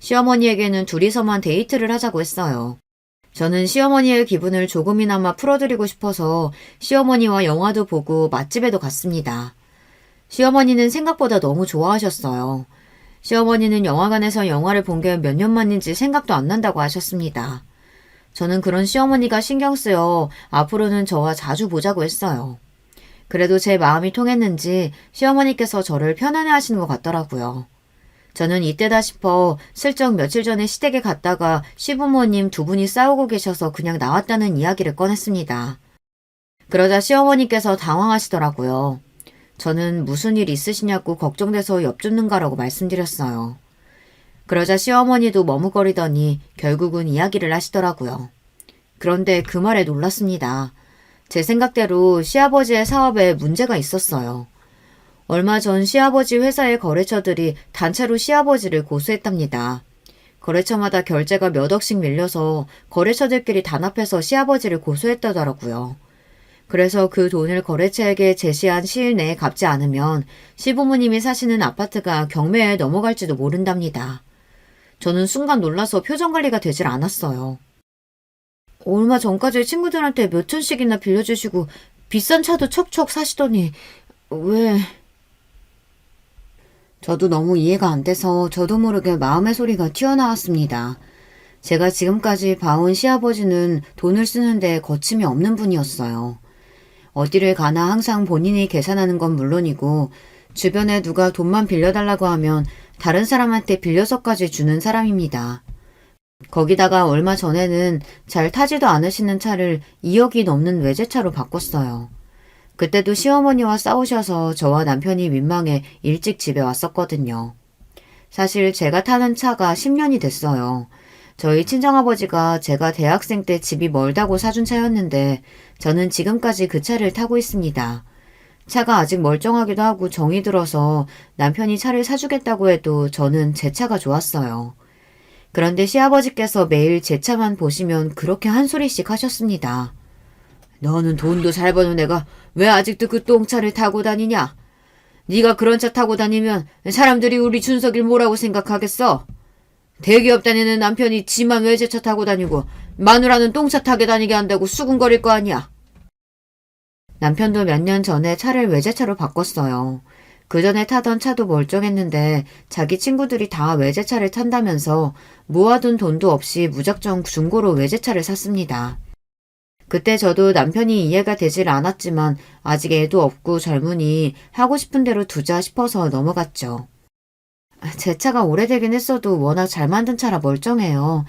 시어머니에게는 둘이서만 데이트를 하자고 했어요. 저는 시어머니의 기분을 조금이나마 풀어드리고 싶어서 시어머니와 영화도 보고 맛집에도 갔습니다. 시어머니는 생각보다 너무 좋아하셨어요. 시어머니는 영화관에서 영화를 본 게 몇 년 만인지 생각도 안 난다고 하셨습니다. 저는 그런 시어머니가 신경 쓰여 앞으로는 저와 자주 보자고 했어요. 그래도 제 마음이 통했는지 시어머니께서 저를 편안해 하시는 것 같더라고요. 저는 이때다 싶어 슬쩍 며칠 전에 시댁에 갔다가 시부모님 두 분이 싸우고 계셔서 그냥 나왔다는 이야기를 꺼냈습니다. 그러자 시어머니께서 당황하시더라고요. 저는 무슨 일 있으시냐고 걱정돼서 엿듣는가라고 말씀드렸어요. 그러자 시어머니도 머뭇거리더니 결국은 이야기를 하시더라고요. 그런데 그 말에 놀랐습니다. 제 생각대로 시아버지의 사업에 문제가 있었어요. 얼마 전 시아버지 회사의 거래처들이 단체로 시아버지를 고소했답니다. 거래처마다 결제가 몇 억씩 밀려서 거래처들끼리 단합해서 시아버지를 고소했다더라고요. 그래서 그 돈을 거래처에게 제시한 시일 내에 갚지 않으면 시부모님이 사시는 아파트가 경매에 넘어갈지도 모른답니다. 저는 순간 놀라서 표정 관리가 되질 않았어요. 얼마 전까지 친구들한테 몇 천씩이나 빌려주시고 비싼 차도 척척 사시더니 왜... 저도 너무 이해가 안 돼서 저도 모르게 마음의 소리가 튀어나왔습니다. 제가 지금까지 봐온 시아버지는 돈을 쓰는데 거침이 없는 분이었어요. 어디를 가나 항상 본인이 계산하는 건 물론이고 주변에 누가 돈만 빌려달라고 하면 다른 사람한테 빌려서까지 주는 사람입니다. 거기다가 얼마 전에는 잘 타지도 않으시는 차를 2억이 넘는 외제차로 바꿨어요. 그때도 시어머니와 싸우셔서 저와 남편이 민망해 일찍 집에 왔었거든요. 사실 제가 타는 차가 10년이 됐어요. 저희 친정아버지가 제가 대학생 때 집이 멀다고 사준 차였는데 저는 지금까지 그 차를 타고 있습니다. 차가 아직 멀쩡하기도 하고 정이 들어서 남편이 차를 사주겠다고 해도 저는 제 차가 좋았어요. 그런데 시아버지께서 매일 제 차만 보시면 그렇게 한 소리씩 하셨습니다. 너는 돈도 잘 버는 애가 왜 아직도 그 똥차를 타고 다니냐? 네가 그런 차 타고 다니면 사람들이 우리 준석이를 뭐라고 생각하겠어? 대기업 다니는 남편이 지만 외제차 타고 다니고 마누라는 똥차 타게 다니게 한다고 수군거릴 거 아니야. 남편도 몇 년 전에 차를 외제차로 바꿨어요. 그 전에 타던 차도 멀쩡했는데 자기 친구들이 다 외제차를 탄다면서 모아둔 돈도 없이 무작정 중고로 외제차를 샀습니다. 그때 저도 남편이 이해가 되질 않았지만 아직 애도 없고 젊으니 하고 싶은 대로 두자 싶어서 넘어갔죠. 제 차가 오래되긴 했어도 워낙 잘 만든 차라 멀쩡해요.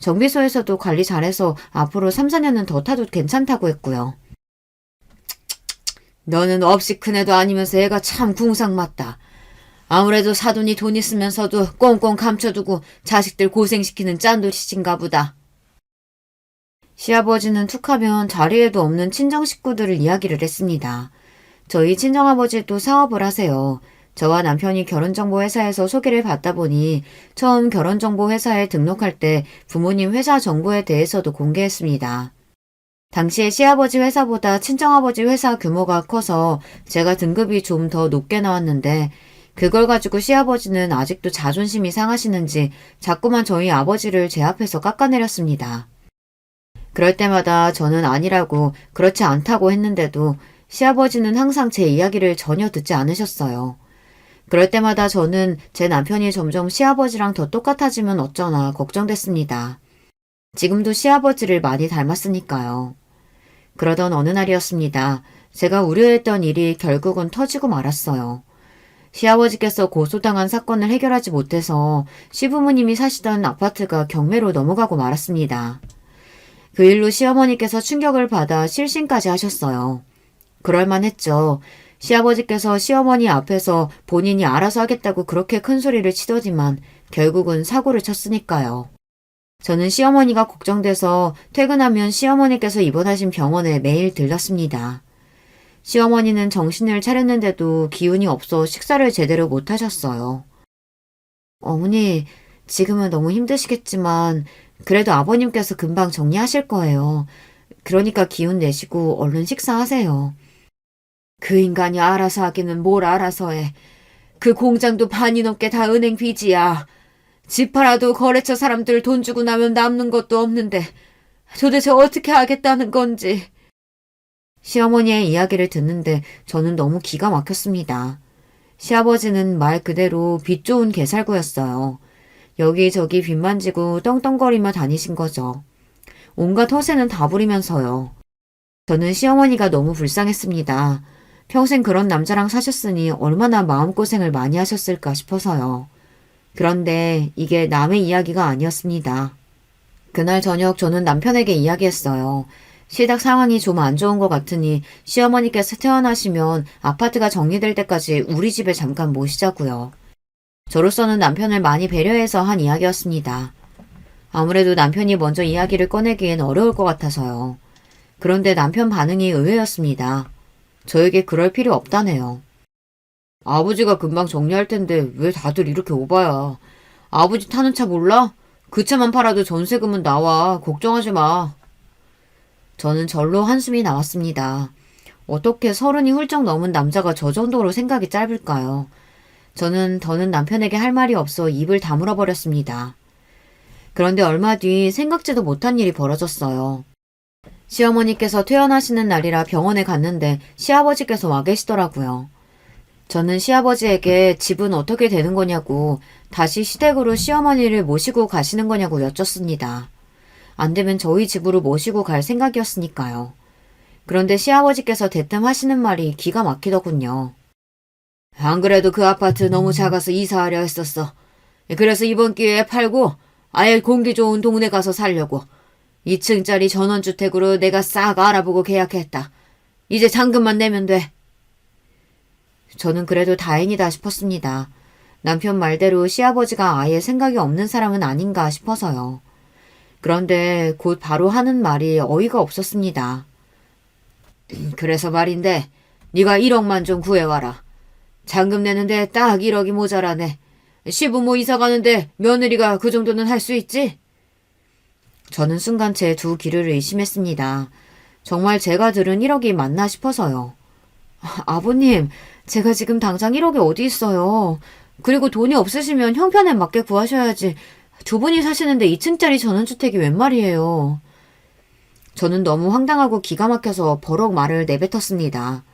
정비소에서도 관리 잘해서 앞으로 3, 4년은 더 타도 괜찮다고 했고요. 너는 없이 큰 애도 아니면서 애가 참 궁상맞다. 아무래도 사돈이 돈 있으면서도 꽁꽁 감춰두고 자식들 고생시키는 짠돌이신가 보다. 시아버지는 툭하면 자리에도 없는 친정 식구들을 이야기를 했습니다. 저희 친정아버지도 사업을 하세요. 저와 남편이 결혼정보회사에서 소개를 받다 보니 처음 결혼정보회사에 등록할 때 부모님 회사 정보에 대해서도 공개했습니다. 당시에 시아버지 회사보다 친정아버지 회사 규모가 커서 제가 등급이 좀 더 높게 나왔는데 그걸 가지고 시아버지는 아직도 자존심이 상하시는지 자꾸만 저희 아버지를 제 앞에서 깎아내렸습니다. 그럴 때마다 저는 아니라고 그렇지 않다고 했는데도 시아버지는 항상 제 이야기를 전혀 듣지 않으셨어요. 그럴 때마다 저는 제 남편이 점점 시아버지랑 더 똑같아지면 어쩌나 걱정됐습니다. 지금도 시아버지를 많이 닮았으니까요. 그러던 어느 날이었습니다. 제가 우려했던 일이 결국은 터지고 말았어요. 시아버지께서 고소당한 사건을 해결하지 못해서 시부모님이 사시던 아파트가 경매로 넘어가고 말았습니다. 그 일로 시어머니께서 충격을 받아 실신까지 하셨어요. 그럴만했죠. 시아버지께서 시어머니 앞에서 본인이 알아서 하겠다고 그렇게 큰 소리를 치더니만 결국은 사고를 쳤으니까요. 저는 시어머니가 걱정돼서 퇴근하면 시어머니께서 입원하신 병원에 매일 들렀습니다. 시어머니는 정신을 차렸는데도 기운이 없어 식사를 제대로 못하셨어요. 어머니, 지금은 너무 힘드시겠지만 그래도 아버님께서 금방 정리하실 거예요. 그러니까 기운 내시고 얼른 식사하세요. 그 인간이 알아서 하기는 뭘 알아서 해. 그 공장도 반이 넘게 다 은행 빚이야. 집 팔아도 거래처 사람들 돈 주고 나면 남는 것도 없는데 도대체 어떻게 하겠다는 건지. 시어머니의 이야기를 듣는데 저는 너무 기가 막혔습니다. 시아버지는 말 그대로 빚 좋은 개살구였어요. 여기저기 빚만 지고 떵떵거리며 다니신 거죠. 온갖 허세는 다 부리면서요. 저는 시어머니가 너무 불쌍했습니다. 평생 그런 남자랑 사셨으니 얼마나 마음고생을 많이 하셨을까 싶어서요. 그런데 이게 남의 이야기가 아니었습니다. 그날 저녁 저는 남편에게 이야기했어요. 시댁 상황이 좀 안 좋은 것 같으니 시어머니께서 퇴원하시면 아파트가 정리될 때까지 우리 집에 잠깐 모시자고요. 저로서는 남편을 많이 배려해서 한 이야기였습니다. 아무래도 남편이 먼저 이야기를 꺼내기엔 어려울 것 같아서요. 그런데 남편 반응이 의외였습니다. 저에게 그럴 필요 없다네요. 아버지가 금방 정리할 텐데 왜 다들 이렇게 오바야. 아버지 타는 차 몰라? 그 차만 팔아도 전세금은 나와. 걱정하지 마. 저는 절로 한숨이 나왔습니다. 어떻게 30이 훌쩍 넘은 남자가 저 정도로 생각이 짧을까요? 저는 더는 남편에게 할 말이 없어 입을 다물어 버렸습니다. 그런데 얼마 뒤 생각지도 못한 일이 벌어졌어요. 시어머니께서 퇴원하시는 날이라 병원에 갔는데 시아버지께서 와 계시더라고요. 저는 시아버지에게 집은 어떻게 되는 거냐고 다시 시댁으로 시어머니를 모시고 가시는 거냐고 여쭙습니다. 안 되면 저희 집으로 모시고 갈 생각이었으니까요. 그런데 시아버지께서 대뜸 하시는 말이 기가 막히더군요. 안 그래도 그 아파트 너무 작아서 이사하려 했었어. 그래서 이번 기회에 팔고 아예 공기 좋은 동네 가서 살려고. 2층짜리 전원주택으로 내가 싹 알아보고 계약했다. 이제 잔금만 내면 돼. 저는 그래도 다행이다 싶었습니다. 남편 말대로 시아버지가 아예 생각이 없는 사람은 아닌가 싶어서요. 그런데 곧 바로 하는 말이 어이가 없었습니다. 그래서 말인데 네가 1억만 좀 구해와라. 잔금 내는데 딱 1억이 모자라네. 시부모 이사 가는데 며느리가 그 정도는 할 수 있지? 저는 순간 제 두 귀를 의심했습니다. 정말 제가 들은 1억이 맞나 싶어서요. 아버님, 제가 지금 당장 1억이 어디 있어요. 그리고 돈이 없으시면 형편에 맞게 구하셔야지. 두 분이 사시는데 2층짜리 전원주택이 웬 말이에요. 저는 너무 황당하고 기가 막혀서 버럭 말을 내뱉었습니다.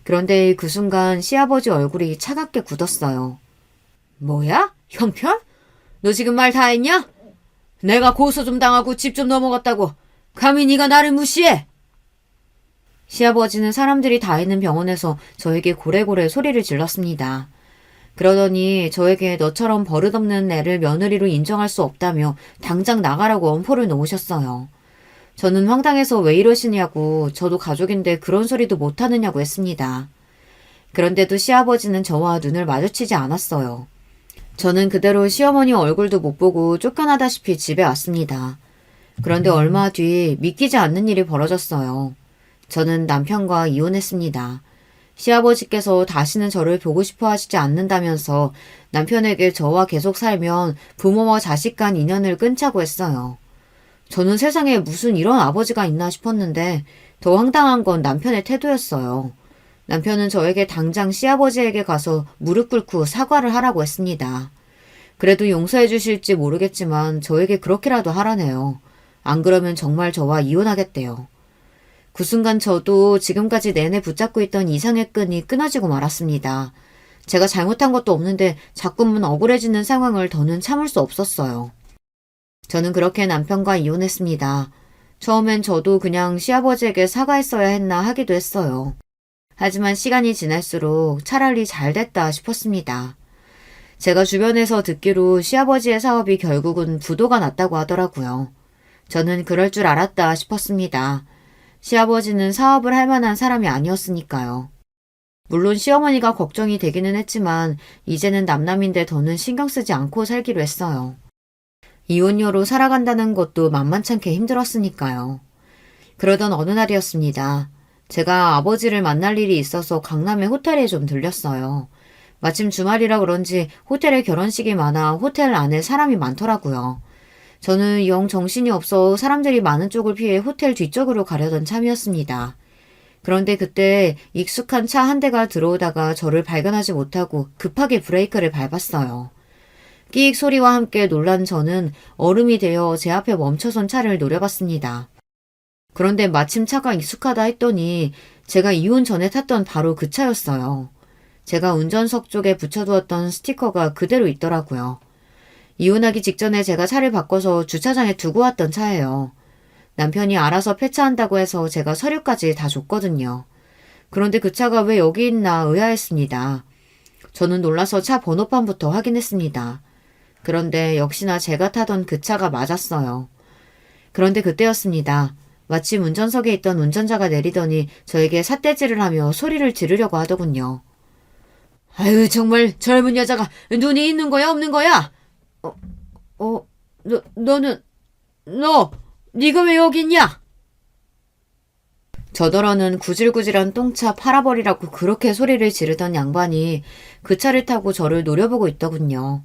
그런데 그 순간 시아버지 얼굴이 차갑게 굳었어요. 뭐야? 형편? 너 지금 말 다 했냐? 내가 고소 좀 당하고 집 좀 넘어갔다고 감히 네가 나를 무시해? 시아버지는 사람들이 다 있는 병원에서 저에게 고래고래 소리를 질렀습니다. 그러더니 저에게 너처럼 버릇없는 애를 며느리로 인정할 수 없다며 당장 나가라고 엄포를 놓으셨어요. 저는 황당해서 왜 이러시냐고 저도 가족인데 그런 소리도 못하느냐고 했습니다. 그런데도 시아버지는 저와 눈을 마주치지 않았어요. 저는 그대로 시어머니 얼굴도 못 보고 쫓겨나다시피 집에 왔습니다. 그런데 얼마 뒤 믿기지 않는 일이 벌어졌어요. 저는 남편과 이혼했습니다. 시아버지께서 다시는 저를 보고 싶어 하시지 않는다면서 남편에게 저와 계속 살면 부모와 자식 간 인연을 끊자고 했어요. 저는 세상에 무슨 이런 아버지가 있나 싶었는데 더 황당한 건 남편의 태도였어요. 남편은 저에게 당장 시아버지에게 가서 무릎 꿇고 사과를 하라고 했습니다. 그래도 용서해 주실지 모르겠지만 저에게 그렇게라도 하라네요. 안 그러면 정말 저와 이혼하겠대요. 그 순간 저도 지금까지 내내 붙잡고 있던 이상의 끈이 끊어지고 말았습니다. 제가 잘못한 것도 없는데 자꾸만 억울해지는 상황을 더는 참을 수 없었어요. 저는 그렇게 남편과 이혼했습니다. 처음엔 저도 그냥 시아버지에게 사과했어야 했나 하기도 했어요. 하지만 시간이 지날수록 차라리 잘 됐다 싶었습니다. 제가 주변에서 듣기로 시아버지의 사업이 결국은 부도가 났다고 하더라고요. 저는 그럴 줄 알았다 싶었습니다. 시아버지는 사업을 할 만한 사람이 아니었으니까요. 물론 시어머니가 걱정이 되기는 했지만 이제는 남남인데 더는 신경 쓰지 않고 살기로 했어요. 이혼녀로 살아간다는 것도 만만찮게 힘들었으니까요. 그러던 어느 날이었습니다. 제가 아버지를 만날 일이 있어서 강남의 호텔에 좀 들렸어요. 마침 주말이라 그런지 호텔에 결혼식이 많아 호텔 안에 사람이 많더라고요. 저는 영 정신이 없어 사람들이 많은 쪽을 피해 호텔 뒤쪽으로 가려던 참이었습니다. 그런데 그때 익숙한 차 한 대가 들어오다가 저를 발견하지 못하고 급하게 브레이크를 밟았어요. 끼익 소리와 함께 놀란 저는 얼음이 되어 제 앞에 멈춰선 차를 노려봤습니다. 그런데 마침 차가 익숙하다 했더니 제가 이혼 전에 탔던 바로 그 차였어요. 제가 운전석 쪽에 붙여두었던 스티커가 그대로 있더라고요. 이혼하기 직전에 제가 차를 바꿔서 주차장에 두고 왔던 차예요. 남편이 알아서 폐차한다고 해서 제가 서류까지 다 줬거든요. 그런데 그 차가 왜 여기 있나 의아했습니다. 저는 놀라서 차 번호판부터 확인했습니다. 그런데 역시나 제가 타던 그 차가 맞았어요. 그런데 그때였습니다. 마침 운전석에 있던 운전자가 내리더니 저에게 삿대질을 하며 소리를 지르려고 하더군요. 아유, 정말 젊은 여자가 눈이 있는 거야, 없는 거야? 너는, 네가 왜 여기 있냐? 저더러는 구질구질한 똥차 팔아버리라고 그렇게 소리를 지르던 양반이 그 차를 타고 저를 노려보고 있더군요.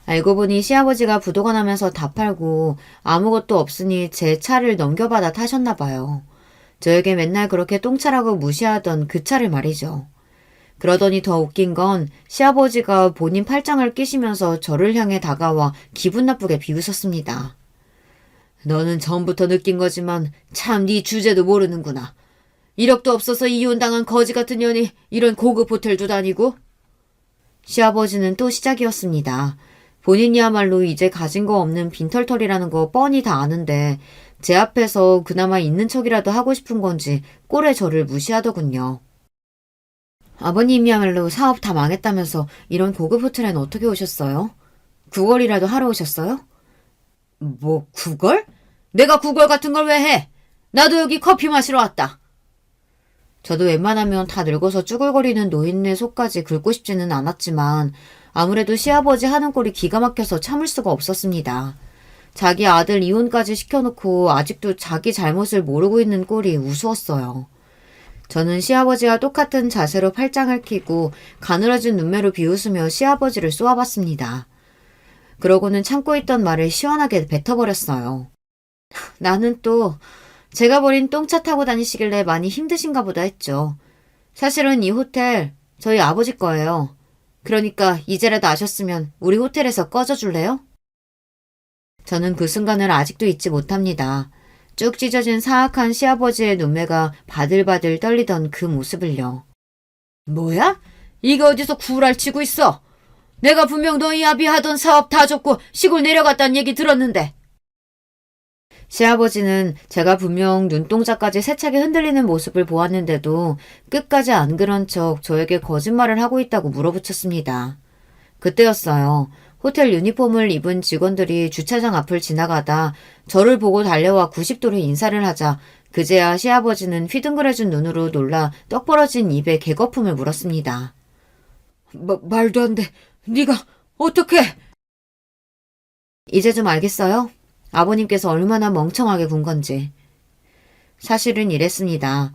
알고 보니 시아버지가 부도가 나면서 다 팔고 아무것도 없으니 제 차를 넘겨받아 타셨나 봐요. 저에게 맨날 그렇게 똥차라고 무시하던 그 차를 말이죠. 그러더니 더 웃긴 건 시아버지가 본인 팔짱을 끼시면서 저를 향해 다가와 기분 나쁘게 비웃었습니다. 너는 전부터 느낀 거지만 참 네 주제도 모르는구나. 1억도 없어서 이혼당한 거지 같은 년이 이런 고급 호텔도 다니고? 시아버지는 또 시작이었습니다. 본인이야말로 이제 가진 거 없는 빈털털이라는 거 뻔히 다 아는데 제 앞에서 그나마 있는 척이라도 하고 싶은 건지 꼴에 저를 무시하더군요. 아버님이야말로 사업 다 망했다면서 이런 고급 호텔엔 어떻게 오셨어요? 구걸이라도 하러 오셨어요? 뭐 구걸? 내가 구걸 같은 걸 왜 해? 나도 여기 커피 마시러 왔다. 저도 웬만하면 다 늙어서 쭈글거리는 노인네 속까지 긁고 싶지는 않았지만 아무래도 시아버지 하는 꼴이 기가 막혀서 참을 수가 없었습니다. 자기 아들 이혼까지 시켜놓고 아직도 자기 잘못을 모르고 있는 꼴이 우스웠어요. 저는 시아버지와 똑같은 자세로 팔짱을 끼고 가늘어진 눈매로 비웃으며 시아버지를 쏘아봤습니다. 그러고는 참고 있던 말을 시원하게 뱉어버렸어요. 나는 또 제가 버린 똥차 타고 다니시길래 많이 힘드신가 보다 했죠. 사실은 이 호텔 저희 아버지 거예요. 그러니까 이제라도 아셨으면 우리 호텔에서 꺼져줄래요? 저는 그 순간을 아직도 잊지 못합니다. 쭉 찢어진 사악한 시아버지의 눈매가 바들바들 떨리던 그 모습을요. 뭐야? 이거 어디서 구랄치고 있어? 내가 분명 너희 아비 하던 사업 다 줬고 시골 내려갔다는 얘기 들었는데. 시아버지는 제가 분명 눈동자까지 세차게 흔들리는 모습을 보았는데도 끝까지 안 그런 척 저에게 거짓말을 하고 있다고 물어붙였습니다. 그때였어요. 호텔 유니폼을 입은 직원들이 주차장 앞을 지나가다 저를 보고 달려와 90도로 인사를 하자 그제야 시아버지는 휘둥그레진 눈으로 놀라 떡 벌어진 입에 개거품을 물었습니다. 말도 안 돼. 네가 어떻게... 이제 좀 알겠어요? 아버님께서 얼마나 멍청하게 군 건지. 사실은 이랬습니다.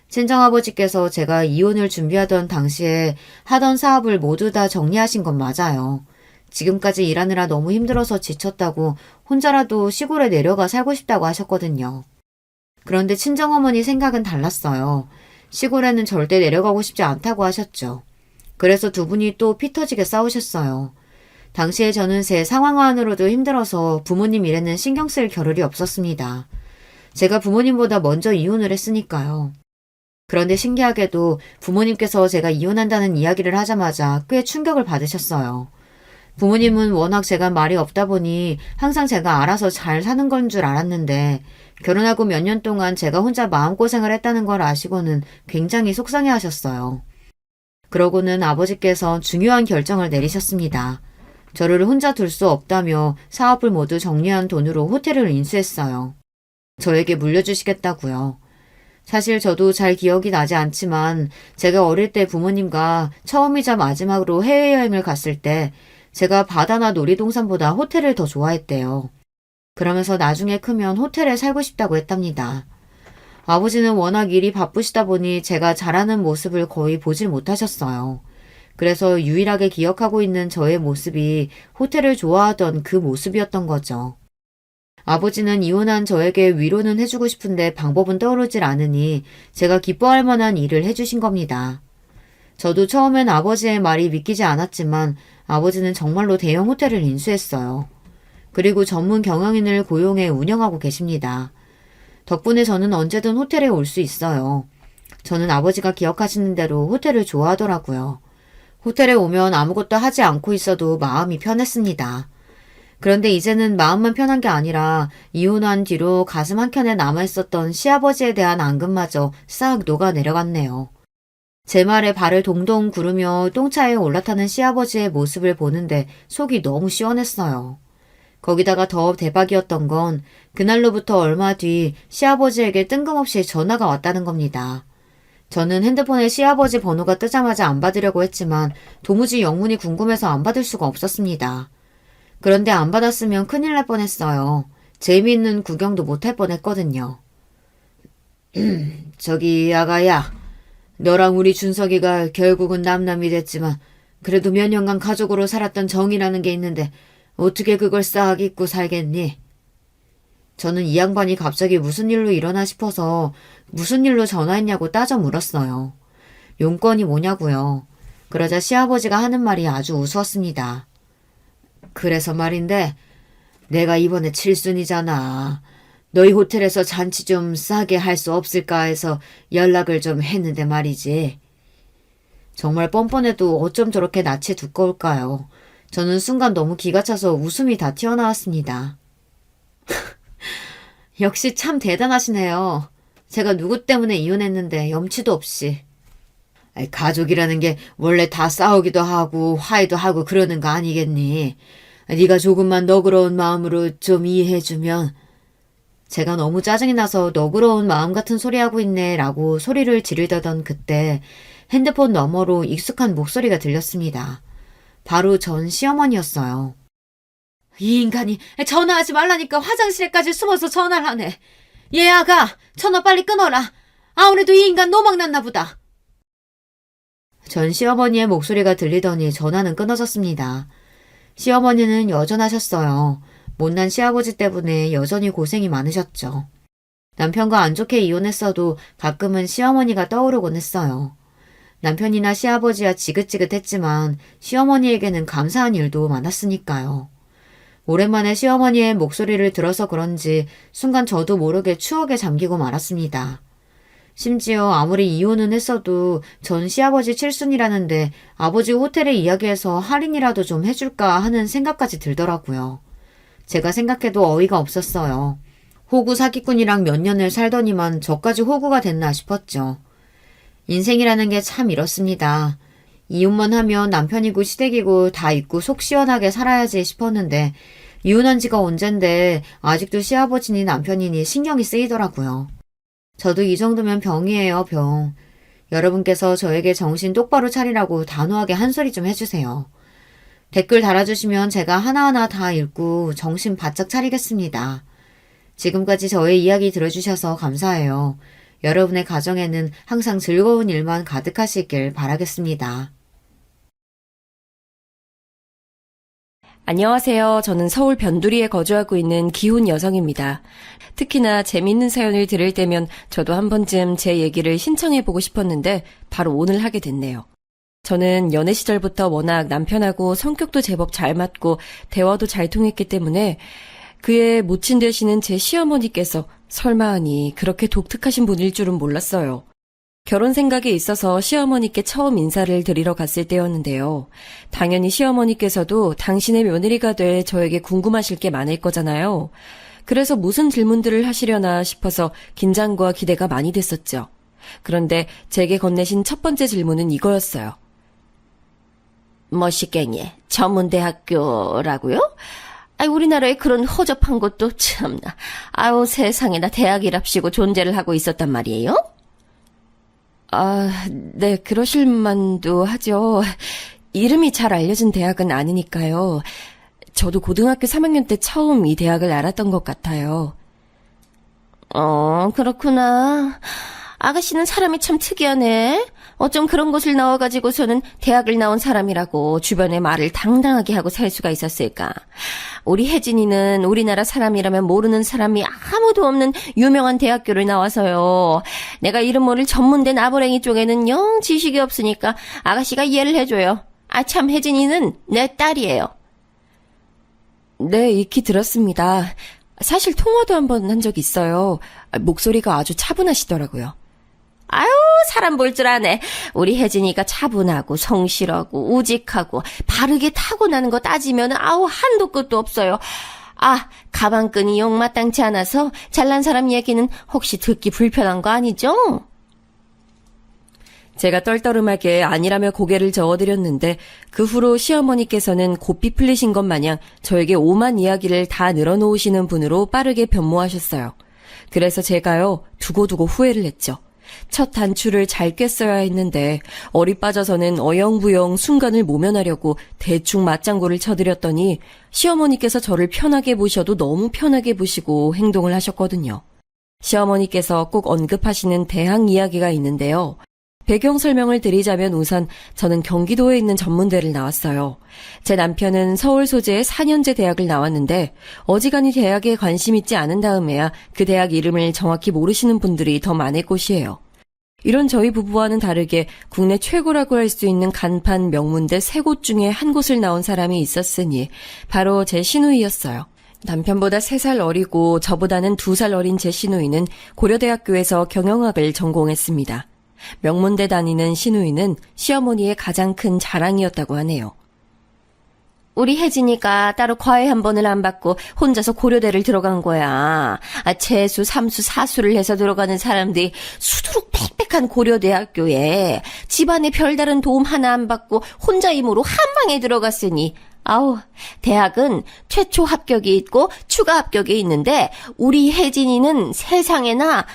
친정아버지께서 제가 이혼을 준비하던 당시에 하던 사업을 모두 다 정리하신 건 맞아요. 지금까지 일하느라 너무 힘들어서 지쳤다고 혼자라도 시골에 내려가 살고 싶다고 하셨거든요. 그런데 친정어머니 생각은 달랐어요. 시골에는 절대 내려가고 싶지 않다고 하셨죠. 그래서 두 분이 또 피 터지게 싸우셨어요. 당시에 저는 제 상황만으로도 힘들어서 부모님 일에는 신경 쓸 겨를이 없었습니다. 제가 부모님보다 먼저 이혼을 했으니까요. 그런데 신기하게도 부모님께서 제가 이혼한다는 이야기를 하자마자 꽤 충격을 받으셨어요. 부모님은 워낙 제가 말이 없다 보니 항상 제가 알아서 잘 사는 건 줄 알았는데 결혼하고 몇 년 동안 제가 혼자 마음고생을 했다는 걸 아시고는 굉장히 속상해 하셨어요. 그러고는 아버지께서 중요한 결정을 내리셨습니다. 저를 혼자 둘 수 없다며 사업을 모두 정리한 돈으로 호텔을 인수했어요. 저에게 물려주시겠다고요. 사실 저도 잘 기억이 나지 않지만 제가 어릴 때 부모님과 처음이자 마지막으로 해외여행을 갔을 때 제가 바다나 놀이동산보다 호텔을 더 좋아했대요. 그러면서 나중에 크면 호텔에 살고 싶다고 했답니다. 아버지는 워낙 일이 바쁘시다 보니 제가 잘하는 모습을 거의 보질 못하셨어요. 그래서 유일하게 기억하고 있는 저의 모습이 호텔을 좋아하던 그 모습이었던 거죠. 아버지는 이혼한 저에게 위로는 해주고 싶은데 방법은 떠오르질 않으니 제가 기뻐할 만한 일을 해주신 겁니다. 저도 처음엔 아버지의 말이 믿기지 않았지만 아버지는 정말로 대형 호텔을 인수했어요. 그리고 전문 경영인을 고용해 운영하고 계십니다. 덕분에 저는 언제든 호텔에 올 수 있어요. 저는 아버지가 기억하시는 대로 호텔을 좋아하더라고요. 호텔에 오면 아무것도 하지 않고 있어도 마음이 편했습니다. 그런데 이제는 마음만 편한 게 아니라 이혼한 뒤로 가슴 한켠에 남아있었던 시아버지에 대한 앙금마저 싹 녹아내려갔네요. 제 말에 발을 동동 구르며 똥차에 올라타는 시아버지의 모습을 보는데 속이 너무 시원했어요. 거기다가 더 대박이었던 건 그날로부터 얼마 뒤 시아버지에게 뜬금없이 전화가 왔다는 겁니다. 저는 핸드폰에 시아버지 번호가 뜨자마자 안 받으려고 했지만 도무지 영문이 궁금해서 안 받을 수가 없었습니다. 그런데 안 받았으면 큰일 날 뻔했어요. 재미있는 구경도 못 할 뻔했거든요. 저기 아가야, 너랑 우리 준석이가 결국은 남남이 됐지만 그래도 몇 년간 가족으로 살았던 정이라는 게 있는데 어떻게 그걸 싹 잊고 살겠니? 저는 이 양반이 갑자기 무슨 일로 일어나 싶어서 무슨 일로 전화했냐고 따져 물었어요. 용건이 뭐냐고요. 그러자 시아버지가 하는 말이 아주 우스웠습니다. 그래서 말인데 내가 이번에 칠순이잖아. 너희 호텔에서 잔치 좀 싸게 할 수 없을까 해서 연락을 좀 했는데 말이지. 정말 뻔뻔해도 어쩜 저렇게 낯이 두꺼울까요? 저는 순간 너무 기가 차서 웃음이 다 튀어나왔습니다. 역시 참 대단하시네요. 제가 누구 때문에 이혼했는데 염치도 없이. 가족이라는 게 원래 다 싸우기도 하고 화해도 하고 그러는 거 아니겠니? 네가 조금만 너그러운 마음으로 좀 이해해주면. 제가 너무 짜증이 나서 너그러운 마음 같은 소리하고 있네 라고 소리를 지르던 그때 핸드폰 너머로 익숙한 목소리가 들렸습니다. 바로 전 시어머니였어요. 이 인간이 전화하지 말라니까 화장실에까지 숨어서 전화를 하네. 얘 아가, 전화 빨리 끊어라. 아무래도 이 인간 노망났나 보다. 전 시어머니의 목소리가 들리더니 전화는 끊어졌습니다. 시어머니는 여전하셨어요. 못난 시아버지 때문에 여전히 고생이 많으셨죠. 남편과 안 좋게 이혼했어도 가끔은 시어머니가 떠오르곤 했어요. 남편이나 시아버지야 지긋지긋했지만 시어머니에게는 감사한 일도 많았으니까요. 오랜만에 시어머니의 목소리를 들어서 그런지 순간 저도 모르게 추억에 잠기고 말았습니다. 심지어 아무리 이혼은 했어도 전 시아버지 칠순이라는데 아버지 호텔에 이야기해서 할인이라도 좀 해줄까 하는 생각까지 들더라고요. 제가 생각해도 어이가 없었어요. 호구 사기꾼이랑 몇 년을 살더니만 저까지 호구가 됐나 싶었죠. 인생이라는 게 참 이렇습니다. 이혼만 하면 남편이고 시댁이고 다 잊고 속 시원하게 살아야지 싶었는데 이혼한 지가 언젠데 아직도 시아버지니 남편이니 신경이 쓰이더라고요. 저도 이 정도면 병이에요, 병. 여러분께서 저에게 정신 똑바로 차리라고 단호하게 한 소리 좀 해주세요. 댓글 달아주시면 제가 하나하나 다 읽고 정신 바짝 차리겠습니다. 지금까지 저의 이야기 들어주셔서 감사해요. 여러분의 가정에는 항상 즐거운 일만 가득하시길 바라겠습니다. 안녕하세요. 저는 서울 변두리에 거주하고 있는 기혼 여성입니다. 특히나 재미있는 사연을 들을 때면 저도 한 번쯤 제 얘기를 신청해보고 싶었는데 바로 오늘 하게 됐네요. 저는 연애 시절부터 워낙 남편하고 성격도 제법 잘 맞고 대화도 잘 통했기 때문에 그의 모친 되시는 제 시어머니께서 설마하니 그렇게 독특하신 분일 줄은 몰랐어요. 결혼 생각에 있어서 시어머니께 처음 인사를 드리러 갔을 때였는데요. 당연히 시어머니께서도 당신의 며느리가 될 저에게 궁금하실 게 많을 거잖아요. 그래서 무슨 질문들을 하시려나 싶어서 긴장과 기대가 많이 됐었죠. 그런데 제게 건네신 첫 번째 질문은 이거였어요. 멋있겠니? 전문대학교라고요? 우리나라에 그런 허접한 곳도 참나. 세상에나 대학이랍시고 존재를 하고 있었단 말이에요? 네, 그러실 만도 하죠. 이름이 잘 알려진 대학은 아니니까요. 저도 고등학교 3학년 때 처음 이 대학을 알았던 것 같아요. 그렇구나. 아가씨는 사람이 참 특이하네. 어쩜 그런 곳을 나와가지고서는 대학을 나온 사람이라고 주변에 말을 당당하게 하고 살 수가 있었을까. 우리 혜진이는 우리나라 사람이라면 모르는 사람이 아무도 없는 유명한 대학교를 나와서요. 내가 이름 모를 전문대 나부랭이 쪽에는 영 지식이 없으니까 아가씨가 이해를 해줘요. 참 혜진이는 내 딸이에요. 네, 익히 들었습니다. 사실 통화도 한번 한 적 있어요. 목소리가 아주 차분하시더라고요. 사람 볼 줄 아네. 우리 혜진이가 차분하고 성실하고 우직하고 바르게 타고나는 거 따지면 한도 끝도 없어요. 가방끈이 용마땅치 않아서 잘난 사람 얘기는 혹시 듣기 불편한 거 아니죠? 제가 떨떠름하게 아니라며 고개를 저어드렸는데 그 후로 시어머니께서는 고삐 풀리신 것 마냥 저에게 오만 이야기를 다 늘어놓으시는 분으로 빠르게 변모하셨어요. 그래서 제가요 두고두고 후회를 했죠. 첫 단추를 잘 꿰써야 했는데 어리 빠져서는 어영부영 순간을 모면하려고 대충 맞장구를 쳐드렸더니 시어머니께서 저를 편하게 보셔도 너무 편하게 보시고 행동을 하셨거든요. 시어머니께서 꼭 언급하시는 대학 이야기가 있는데요. 배경 설명을 드리자면 우선 저는 경기도에 있는 전문대를 나왔어요. 제 남편은 서울 소재의 4년제 대학을 나왔는데 어지간히 대학에 관심 있지 않은 다음에야 그 대학 이름을 정확히 모르시는 분들이 더 많을 곳이에요. 이런 저희 부부와는 다르게 국내 최고라고 할 수 있는 간판 명문대 3곳 중에 한 곳을 나온 사람이 있었으니 바로 제 시누이였어요. 남편보다 3살 어리고 저보다는 2살 어린 제 시누이는 고려대학교에서 경영학을 전공했습니다. 명문대 다니는 시누이는 시어머니의 가장 큰 자랑이었다고 하네요. 우리 혜진이가 따로 과외 한 번을 안 받고 혼자서 고려대를 들어간 거야. 재수, 삼수, 사수를 해서 들어가는 사람들이 수두룩 빽빽한 고려대학교에 집안에 별다른 도움 하나 안 받고 혼자 힘으로 한 방에 들어갔으니 아우, 대학은 최초 합격이 있고 추가 합격이 있는데 우리 혜진이는 세상에나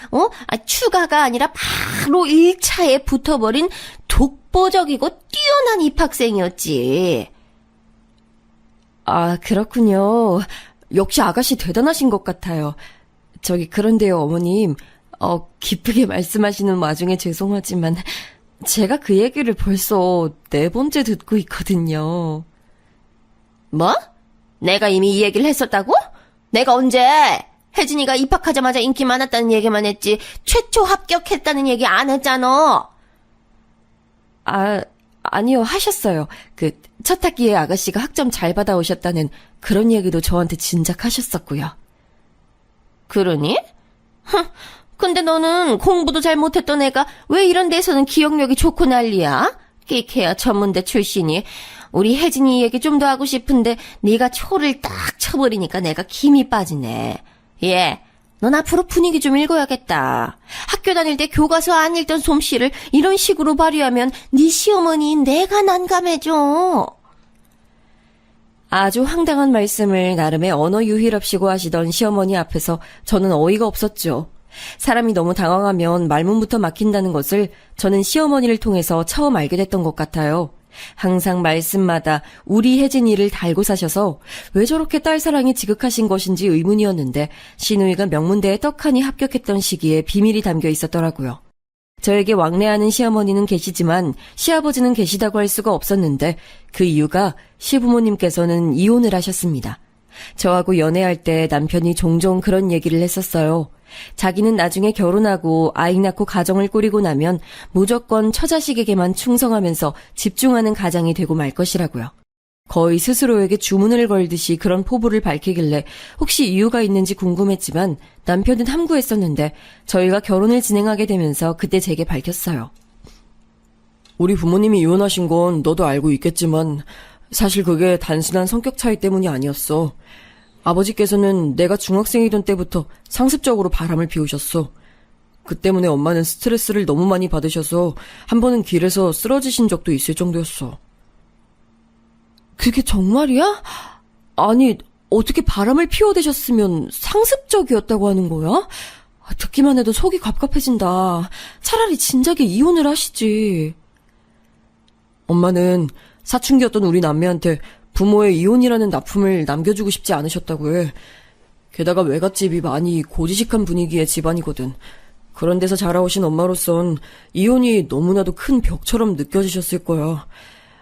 추가가 아니라 바로 1차에 붙어버린 독보적이고 뛰어난 입학생이었지. 아, 그렇군요. 역시 아가씨 대단하신 것 같아요. 그런데요, 어머님. 기쁘게 말씀하시는 와중에 죄송하지만 제가 그 얘기를 벌써 4번째 듣고 있거든요. 뭐? 내가 이미 이 얘기를 했었다고? 내가 언제? 혜진이가 입학하자마자 인기 많았다는 얘기만 했지 최초 합격했다는 얘기 안 했잖아. 아니요, 하셨어요. 첫 학기에 아가씨가 학점 잘 받아오셨다는 그런 얘기도 저한테 진작 하셨었고요. 그러니? 근데 너는 공부도 잘 못했던 애가 왜 이런 데서는 기억력이 좋고 난리야? 끼케야 전문대 출신이. 우리 혜진이 얘기 좀 더 하고 싶은데 네가 초를 딱 쳐버리니까 내가 김이 빠지네. 넌 앞으로 분위기 좀 읽어야겠다. 학교 다닐 때 교과서 안 읽던 솜씨를 이런 식으로 발휘하면 네 시어머니 내가 난감해져. 아주 황당한 말씀을 나름의 언어 유희랍시고 하시던 시어머니 앞에서 저는 어이가 없었죠. 사람이 너무 당황하면 말문부터 막힌다는 것을 저는 시어머니를 통해서 처음 알게 됐던 것 같아요. 항상 말씀마다 우리 혜진이를 달고 사셔서 왜 저렇게 딸 사랑이 지극하신 것인지 의문이었는데 시누이가 명문대에 떡하니 합격했던 시기에 비밀이 담겨 있었더라고요. 저에게 왕래하는 시어머니는 계시지만 시아버지는 계시다고 할 수가 없었는데 그 이유가 시부모님께서는 이혼을 하셨습니다. 저하고 연애할 때 남편이 종종 그런 얘기를 했었어요. 자기는 나중에 결혼하고 아이 낳고 가정을 꾸리고 나면 무조건 처자식에게만 충성하면서 집중하는 가장이 되고 말 것이라고요. 거의 스스로에게 주문을 걸듯이 그런 포부를 밝히길래 혹시 이유가 있는지 궁금했지만 남편은 함구했었는데 저희가 결혼을 진행하게 되면서 그때 제게 밝혔어요. 우리 부모님이 이혼하신 건 너도 알고 있겠지만 사실 그게 단순한 성격 차이 때문이 아니었어. 아버지께서는 내가 중학생이던 때부터 상습적으로 바람을 피우셨어. 그 때문에 엄마는 스트레스를 너무 많이 받으셔서 한 번은 길에서 쓰러지신 적도 있을 정도였어. 그게 정말이야? 아니, 어떻게 바람을 피워대셨으면 상습적이었다고 하는 거야? 듣기만 해도 속이 갑갑해진다. 차라리 진작에 이혼을 하시지. 엄마는 사춘기였던 우리 남매한테 부모의 이혼이라는 납품을 남겨주고 싶지 않으셨다고 해. 게다가 외갓집이 많이 고지식한 분위기의 집안이거든. 그런 데서 자라오신 엄마로선 이혼이 너무나도 큰 벽처럼 느껴지셨을 거야.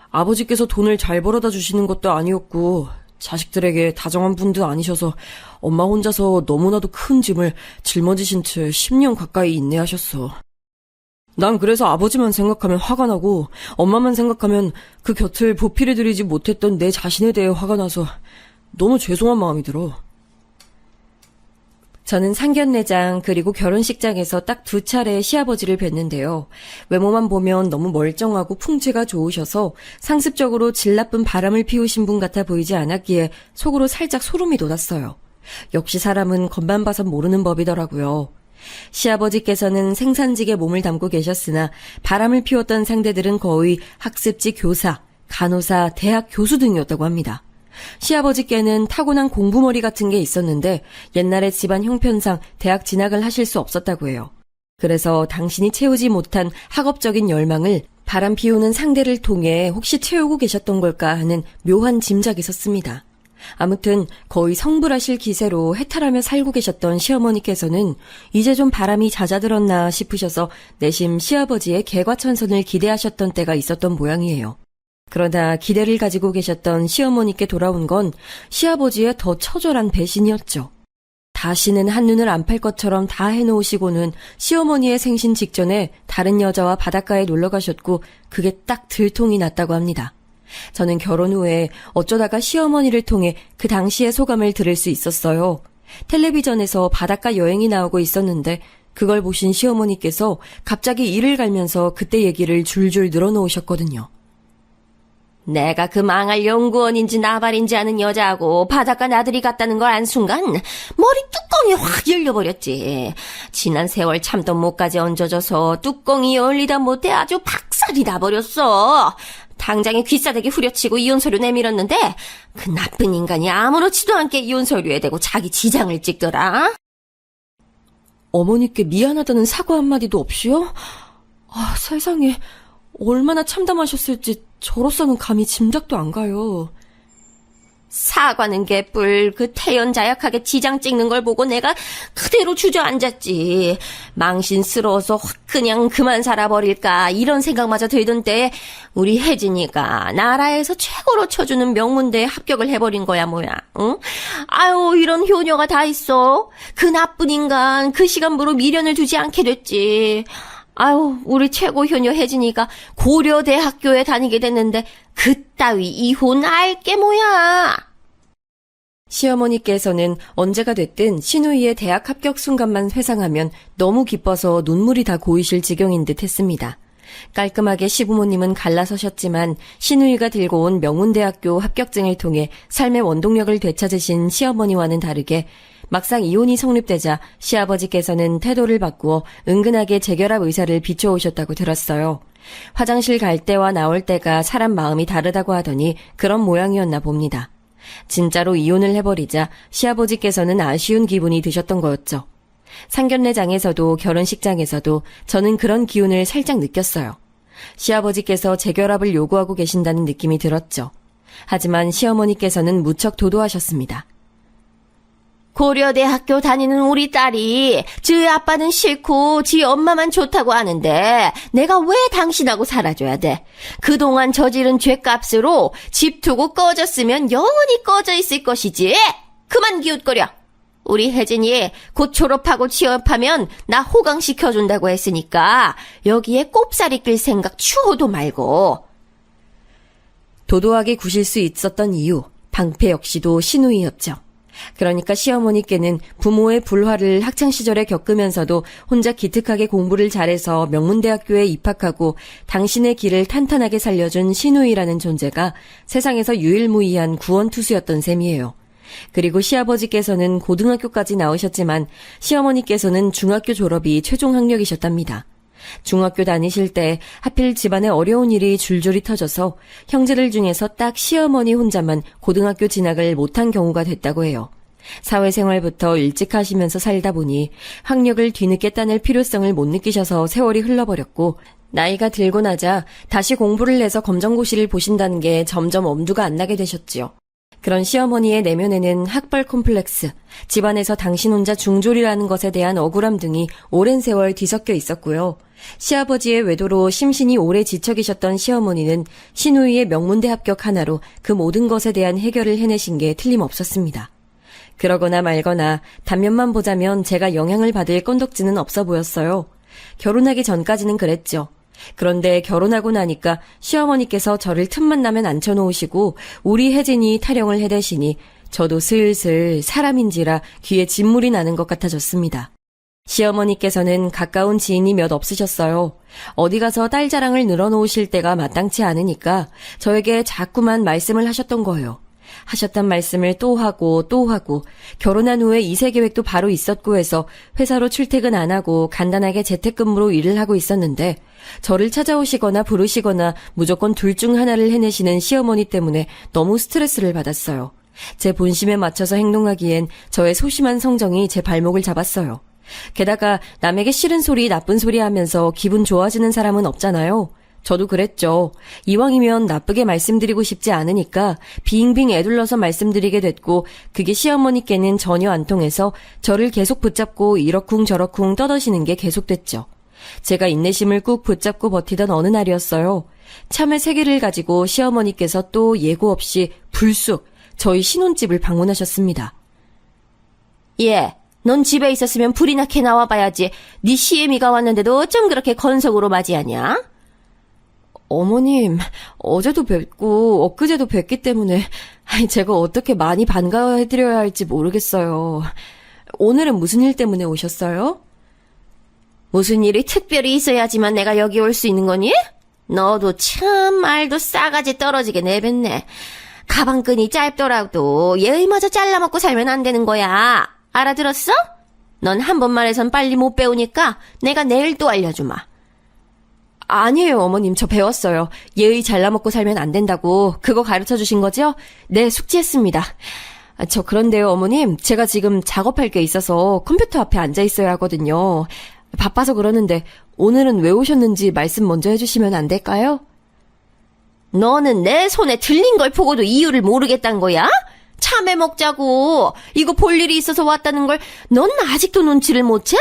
아버지께서 돈을 잘 벌어다 주시는 것도 아니었고 자식들에게 다정한 분도 아니셔서 엄마 혼자서 너무나도 큰 짐을 짊어지신 채 10년 가까이 인내하셨어. 난 그래서 아버지만 생각하면 화가 나고 엄마만 생각하면 그 곁을 보필해 드리지 못했던 내 자신에 대해 화가 나서 너무 죄송한 마음이 들어. 저는 상견례장 그리고 결혼식장에서 딱 2차례 시아버지를 뵀는데요. 외모만 보면 너무 멀쩡하고 풍채가 좋으셔서 상습적으로 질 나쁜 바람을 피우신 분 같아 보이지 않았기에 속으로 살짝 소름이 돋았어요. 역시 사람은 겉만 봐선 모르는 법이더라고요. 시아버지께서는 생산직에 몸을 담고 계셨으나 바람을 피웠던 상대들은 거의 학습지 교사, 간호사, 대학 교수 등이었다고 합니다. 시아버지께는 타고난 공부머리 같은 게 있었는데 옛날에 집안 형편상 대학 진학을 하실 수 없었다고 해요. 그래서 당신이 채우지 못한 학업적인 열망을 바람 피우는 상대를 통해 혹시 채우고 계셨던 걸까 하는 묘한 짐작이 섰습니다. 아무튼 거의 성불하실 기세로 해탈하며 살고 계셨던 시어머니께서는 이제 좀 바람이 잦아들었나 싶으셔서 내심 시아버지의 개과천선을 기대하셨던 때가 있었던 모양이에요. 그러나 기대를 가지고 계셨던 시어머니께 돌아온 건 시아버지의 더 처절한 배신이었죠. 다시는 한눈을 안 팔 것처럼 다 해놓으시고는 시어머니의 생신 직전에 다른 여자와 바닷가에 놀러 가셨고 그게 딱 들통이 났다고 합니다. 저는 결혼 후에 어쩌다가 시어머니를 통해 그 당시의 소감을 들을 수 있었어요. 텔레비전에서 바닷가 여행이 나오고 있었는데 그걸 보신 시어머니께서 갑자기 이를 갈면서 그때 얘기를 줄줄 늘어놓으셨거든요. 내가 그 망할 연구원인지 나발인지 아는 여자하고 바닷가 나들이 갔다는 걸 안 순간 머리 뚜껑이 확 열려버렸지. 지난 세월 참던 목까지 얹어져서 뚜껑이 열리다 못해 아주 박살이 나버렸어. 당장에 귀싸대기 후려치고 이혼서류 내밀었는데 그 나쁜 인간이 아무렇지도 않게 이혼서류에 대고 자기 지장을 찍더라. 어머니께 미안하다는 사과 한마디도 없이요? 아, 세상에 얼마나 참담하셨을지 저로서는 감히 짐작도 안 가요. 사과는 개뿔, 그 태연자약하게 지장 찍는 걸 보고 내가 그대로 주저앉았지. 망신스러워서 확 그냥 그만 살아버릴까 이런 생각마저 들던 때 우리 혜진이가 나라에서 최고로 쳐주는 명문대에 합격을 해버린 거야 뭐야. 응? 아유, 이런 효녀가 다 있어. 그 나쁜 인간 그 시간부로 미련을 두지 않게 됐지. 아유, 우리 최고 효녀 혜진이가 고려대학교에 다니게 됐는데 그따위 이혼 알게 뭐야. 시어머니께서는 언제가 됐든 신우이의 대학 합격 순간만 회상하면 너무 기뻐서 눈물이 다 고이실 지경인 듯 했습니다. 깔끔하게 시부모님은 갈라서셨지만 신우이가 들고 온 명문대학교 합격증을 통해 삶의 원동력을 되찾으신 시어머니와는 다르게 막상 이혼이 성립되자 시아버지께서는 태도를 바꾸어 은근하게 재결합 의사를 비춰오셨다고 들었어요. 화장실 갈 때와 나올 때가 사람 마음이 다르다고 하더니 그런 모양이었나 봅니다. 진짜로 이혼을 해버리자 시아버지께서는 아쉬운 기분이 드셨던 거였죠. 상견례장에서도 결혼식장에서도 저는 그런 기운을 살짝 느꼈어요. 시아버지께서 재결합을 요구하고 계신다는 느낌이 들었죠. 하지만 시어머니께서는 무척 도도하셨습니다. 고려대학교 다니는 우리 딸이 지 아빠는 싫고 지 엄마만 좋다고 하는데 내가 왜 당신하고 살아줘야 돼? 그동안 저지른 죄값으로 집 두고 꺼졌으면 영원히 꺼져 있을 것이지. 그만 기웃거려. 우리 혜진이 곧 졸업하고 취업하면 나 호강시켜준다고 했으니까 여기에 꼽사리 끌 생각 추호도 말고. 도도하게 구실 수 있었던 이유, 방패 역시도 신우이였죠. 그러니까 시어머니께는 부모의 불화를 학창시절에 겪으면서도 혼자 기특하게 공부를 잘해서 명문대학교에 입학하고 당신의 길을 탄탄하게 살려준 신우이라는 존재가 세상에서 유일무이한 구원투수였던 셈이에요. 그리고 시아버지께서는 고등학교까지 나오셨지만 시어머니께서는 중학교 졸업이 최종 학력이셨답니다. 중학교 다니실 때 하필 집안에 어려운 일이 줄줄이 터져서 형제들 중에서 딱 시어머니 혼자만 고등학교 진학을 못한 경우가 됐다고 해요. 사회생활부터 일찍 하시면서 살다 보니 학력을 뒤늦게 따낼 필요성을 못 느끼셔서 세월이 흘러버렸고 나이가 들고 나자 다시 공부를 해서 검정고시를 보신다는 게 점점 엄두가 안 나게 되셨지요. 그런 시어머니의 내면에는 학벌 콤플렉스, 집안에서 당신 혼자 중졸이라는 것에 대한 억울함 등이 오랜 세월 뒤섞여 있었고요. 시아버지의 외도로 심신이 오래 지쳐 계셨던 시어머니는 신우이의 명문대 합격 하나로 그 모든 것에 대한 해결을 해내신 게 틀림없었습니다. 그러거나 말거나 단면만 보자면 제가 영향을 받을 건덕지는 없어 보였어요. 결혼하기 전까지는 그랬죠. 그런데 결혼하고 나니까 시어머니께서 저를 틈만 나면 앉혀놓으시고 우리 혜진이 타령을 해대시니 저도 슬슬 사람인지라 귀에 진물이 나는 것 같아졌습니다. 시어머니께서는 가까운 지인이 몇 없으셨어요. 어디 가서 딸 자랑을 늘어놓으실 때가 마땅치 않으니까 저에게 자꾸만 말씀을 하셨던 거예요. 하셨던 말씀을 또 하고 또 하고 결혼한 후에 2세 계획도 바로 있었고 해서 회사로 출퇴근 안 하고 간단하게 재택근무로 일을 하고 있었는데 저를 찾아오시거나 부르시거나 무조건 둘 중 하나를 해내시는 시어머니 때문에 너무 스트레스를 받았어요. 제 본심에 맞춰서 행동하기엔 저의 소심한 성정이 제 발목을 잡았어요. 게다가 남에게 싫은 소리, 나쁜 소리 하면서 기분 좋아지는 사람은 없잖아요. 저도 그랬죠. 이왕이면 나쁘게 말씀드리고 싶지 않으니까 빙빙 애둘러서 말씀드리게 됐고 그게 시어머니께는 전혀 안 통해서 저를 계속 붙잡고 이러쿵 저러쿵 떠드시는 게 계속됐죠. 제가 인내심을 꾹 붙잡고 버티던 어느 날이었어요. 참외 3개를 가지고 시어머니께서 또 예고 없이 불쑥 저희 신혼집을 방문하셨습니다. 예, 넌 집에 있었으면 불이나 캐 나와봐야지. 네 시애미가 왔는데도 어쩜 그렇게 건석으로 맞이하냐? 어머님, 어제도 뵙고 엊그제도 뵙기 때문에 제가 어떻게 많이 반가워해드려야 할지 모르겠어요. 오늘은 무슨 일 때문에 오셨어요? 무슨 일이 특별히 있어야지만 내가 여기 올 수 있는 거니? 너도 참 말도 싸가지 떨어지게 내뱉네. 가방끈이 짧더라도 예의마저 잘라먹고 살면 안 되는 거야. 알아들었어? 넌 한 번 말해선 빨리 못 배우니까 내가 내일 또 알려주마. 아니에요, 어머님. 저 배웠어요. 예의 잘라먹고 살면 안 된다고. 그거 가르쳐 주신 거죠? 네, 숙지했습니다. 저 그런데요, 어머님. 제가 지금 작업할 게 있어서 컴퓨터 앞에 앉아 있어야 하거든요. 바빠서 그러는데 오늘은 왜 오셨는지 말씀 먼저 해주시면 안 될까요? 너는 내 손에 들린 걸 보고도 이유를 모르겠단 거야? 참외 먹자고. 이거 볼 일이 있어서 왔다는 걸 넌 아직도 눈치를 못 채?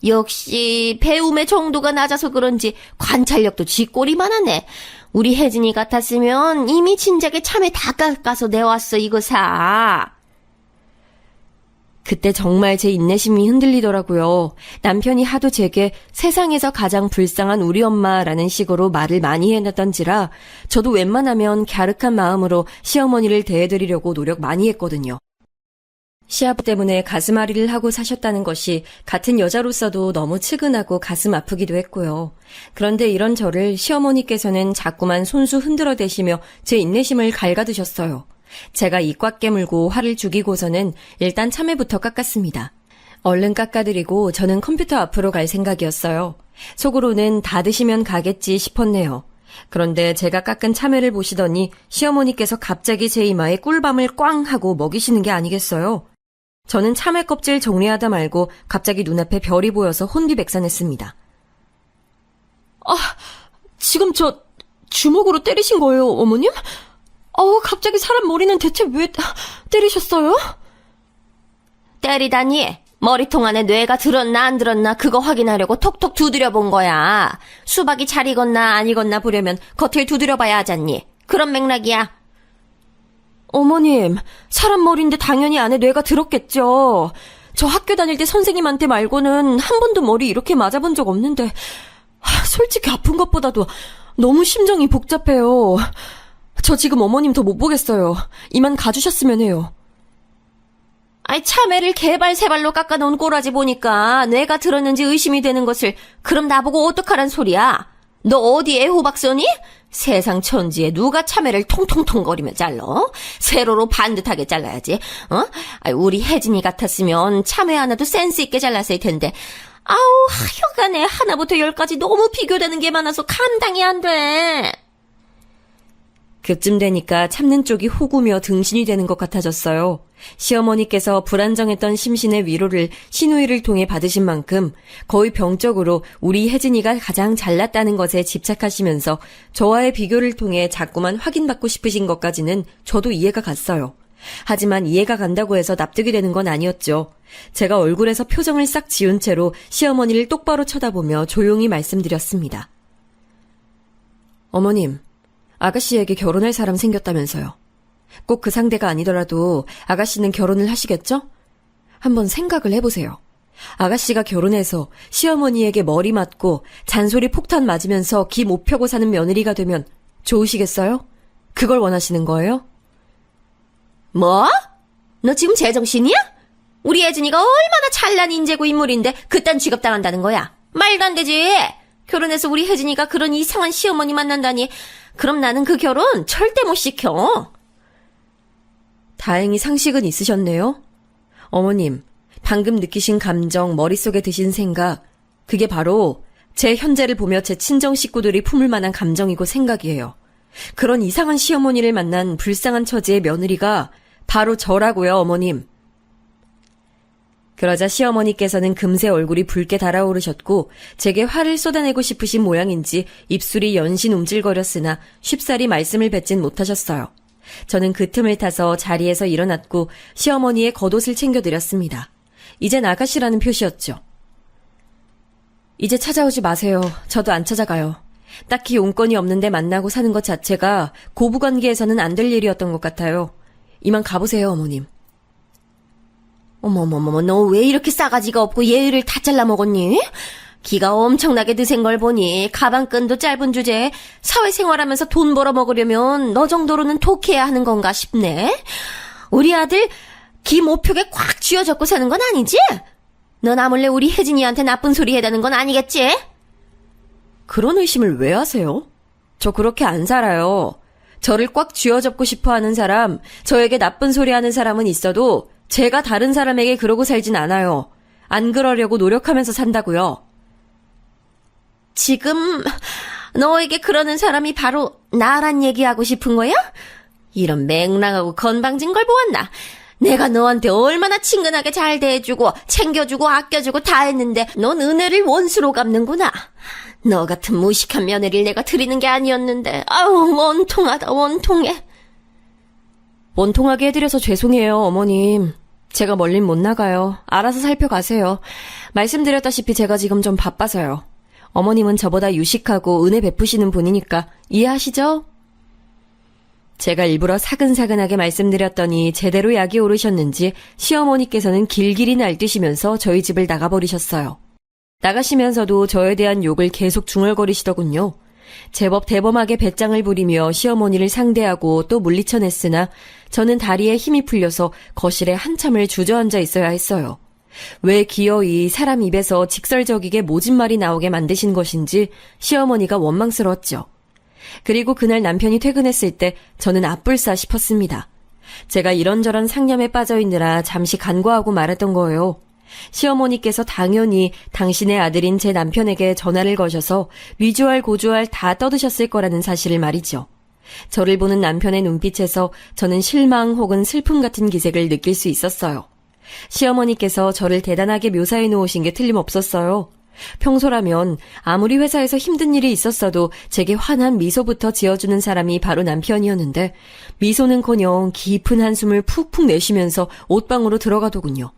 역시 배움의 정도가 낮아서 그런지 관찰력도 쥐꼬리만 하네. 우리 혜진이 같았으면 이미 진작에 참외 다 깎아서 내왔어 이거 사. 그때 정말 제 인내심이 흔들리더라고요. 남편이 하도 제게 세상에서 가장 불쌍한 우리 엄마라는 식으로 말을 많이 해놨던지라 저도 웬만하면 갸륵한 마음으로 시어머니를 대해드리려고 노력 많이 했거든요. 시아버 때문에 가슴앓이를 하고 사셨다는 것이 같은 여자로서도 너무 측은하고 가슴 아프기도 했고요. 그런데 이런 저를 시어머니께서는 자꾸만 손수 흔들어대시며 제 인내심을 갉아드셨어요. 제가 입 꽉 깨물고 화를 죽이고서는 일단 참외부터 깎았습니다. 얼른 깎아드리고 저는 컴퓨터 앞으로 갈 생각이었어요. 속으로는 다 드시면 가겠지 싶었네요. 그런데 제가 깎은 참외를 보시더니 시어머니께서 갑자기 제 이마에 꿀밤을 꽝 하고 먹이시는 게 아니겠어요? 저는 참외 껍질 정리하다 말고 갑자기 눈앞에 별이 보여서 혼비백산했습니다. 지금 저 주먹으로 때리신 거예요, 어머님? 갑자기 사람 머리는 대체 왜 때리셨어요? 때리다니? 머리통 안에 뇌가 들었나 안 들었나 그거 확인하려고 톡톡 두드려 본 거야. 수박이 잘 익었나 안 익었나 보려면 겉을 두드려 봐야 하잖니. 그런 맥락이야. 어머님, 사람 머리인데 당연히 안에 뇌가 들었겠죠. 저 학교 다닐 때 선생님한테 말고는 한 번도 머리 이렇게 맞아본 적 없는데 솔직히 아픈 것보다도 너무 심정이 복잡해요. 저 지금 어머님 더 못 보겠어요. 이만 가주셨으면 해요. 아이, 참외를 개발 세발로 깎아놓은 꼬라지 보니까 뇌가 들었는지 의심이 되는 것을 그럼 나보고 어떡하란 소리야? 너 어디 애호박 써니? 세상 천지에 누가 참외를 통통통거리며 잘라? 세로로 반듯하게 잘라야지. 아이, 우리 혜진이 같았으면 참외 하나도 센스 있게 잘랐을 텐데. 아우, 하여간에 하나부터 10까지 너무 비교되는 게 많아서 감당이 안 돼. 그쯤 되니까 참는 쪽이 호구며 등신이 되는 것 같아졌어요. 시어머니께서 불안정했던 심신의 위로를 시누이를 통해 받으신 만큼 거의 병적으로 우리 혜진이가 가장 잘났다는 것에 집착하시면서 저와의 비교를 통해 자꾸만 확인받고 싶으신 것까지는 저도 이해가 갔어요. 하지만 이해가 간다고 해서 납득이 되는 건 아니었죠. 제가 얼굴에서 표정을 싹 지운 채로 시어머니를 똑바로 쳐다보며 조용히 말씀드렸습니다. 어머님, 아가씨에게 결혼할 사람 생겼다면서요. 꼭 그 상대가 아니더라도 아가씨는 결혼을 하시겠죠? 한번 생각을 해보세요. 아가씨가 결혼해서 시어머니에게 머리 맞고 잔소리 폭탄 맞으면서 기 못 펴고 사는 며느리가 되면 좋으시겠어요? 그걸 원하시는 거예요? 뭐? 너 지금 제정신이야? 우리 혜진이가 얼마나 찬란 인재고 인물인데 그딴 취급당한다는 거야? 말도 안 되지. 결혼해서 우리 혜진이가 그런 이상한 시어머니 만난다니. 그럼 나는 그 결혼 절대 못 시켜. 다행히 상식은 있으셨네요. 어머님, 방금 느끼신 감정, 머릿속에 드신 생각, 그게 바로 제 현재를 보며 제 친정 식구들이 품을 만한 감정이고 생각이에요. 그런 이상한 시어머니를 만난 불쌍한 처지의 며느리가 바로 저라고요, 어머님. 그러자 시어머니께서는 금세 얼굴이 붉게 달아오르셨고 제게 화를 쏟아내고 싶으신 모양인지 입술이 연신 움찔거렸으나 쉽사리 말씀을 뱉진 못하셨어요. 저는 그 틈을 타서 자리에서 일어났고 시어머니의 겉옷을 챙겨드렸습니다. 이제 나가시라는 표시였죠. 이제 찾아오지 마세요. 저도 안 찾아가요. 딱히 용건이 없는데 만나고 사는 것 자체가 고부관계에서는 안 될 일이었던 것 같아요. 이만 가보세요, 어머님. 어머머머머, 너 왜 이렇게 싸가지가 없고 예의를 다 잘라먹었니? 기가 엄청나게 드센 걸 보니 가방끈도 짧은 주제에 사회생활하면서 돈 벌어먹으려면 너 정도로는 독해야 하는 건가 싶네. 우리 아들 기 모표게 꽉 쥐어잡고 사는 건 아니지? 넌 아몰래 우리 혜진이한테 나쁜 소리 해대는 건 아니겠지? 그런 의심을 왜 하세요? 저 그렇게 안 살아요. 저를 꽉 쥐어잡고 싶어 하는 사람, 저에게 나쁜 소리 하는 사람은 있어도 제가 다른 사람에게 그러고 살진 않아요. 안 그러려고 노력하면서 산다고요. 지금 너에게 그러는 사람이 바로 나란 얘기하고 싶은 거야? 이런 맹랑하고 건방진 걸 보았나? 내가 너한테 얼마나 친근하게 잘 대해주고 챙겨주고 아껴주고 다 했는데 넌 은혜를 원수로 갚는구나. 너 같은 무식한 며느리를 내가 드리는 게 아니었는데 아우 원통하다 원통해. 원통하게 해드려서 죄송해요, 어머님. 제가 멀린 못 나가요. 알아서 살펴가세요. 말씀드렸다시피 제가 지금 좀 바빠서요. 어머님은 저보다 유식하고 은혜 베푸시는 분이니까 이해하시죠? 제가 일부러 사근사근하게 말씀드렸더니 제대로 약이 오르셨는지 시어머니께서는 길길이 날뛰시면서 저희 집을 나가버리셨어요. 나가시면서도 저에 대한 욕을 계속 중얼거리시더군요. 제법 대범하게 배짱을 부리며 시어머니를 상대하고 또 물리쳐냈으나 저는 다리에 힘이 풀려서 거실에 한참을 주저앉아 있어야 했어요. 왜 기어이 사람 입에서 직설적이게 모진 말이 나오게 만드신 것인지 시어머니가 원망스러웠죠. 그리고 그날 남편이 퇴근했을 때 저는 앞불싸 싶었습니다. 제가 이런저런 상념에 빠져있느라 잠시 간과하고 말았던 거예요. 시어머니께서 당연히 당신의 아들인 제 남편에게 전화를 거셔서 위조할 고조할 다 떠드셨을 거라는 사실을 말이죠. 저를 보는 남편의 눈빛에서 저는 실망 혹은 슬픔 같은 기색을 느낄 수 있었어요. 시어머니께서 저를 대단하게 묘사해 놓으신 게 틀림없었어요. 평소라면 아무리 회사에서 힘든 일이 있었어도 제게 환한 미소부터 지어주는 사람이 바로 남편이었는데 미소는커녕 깊은 한숨을 푹푹 내쉬면서 옷방으로 들어가더군요.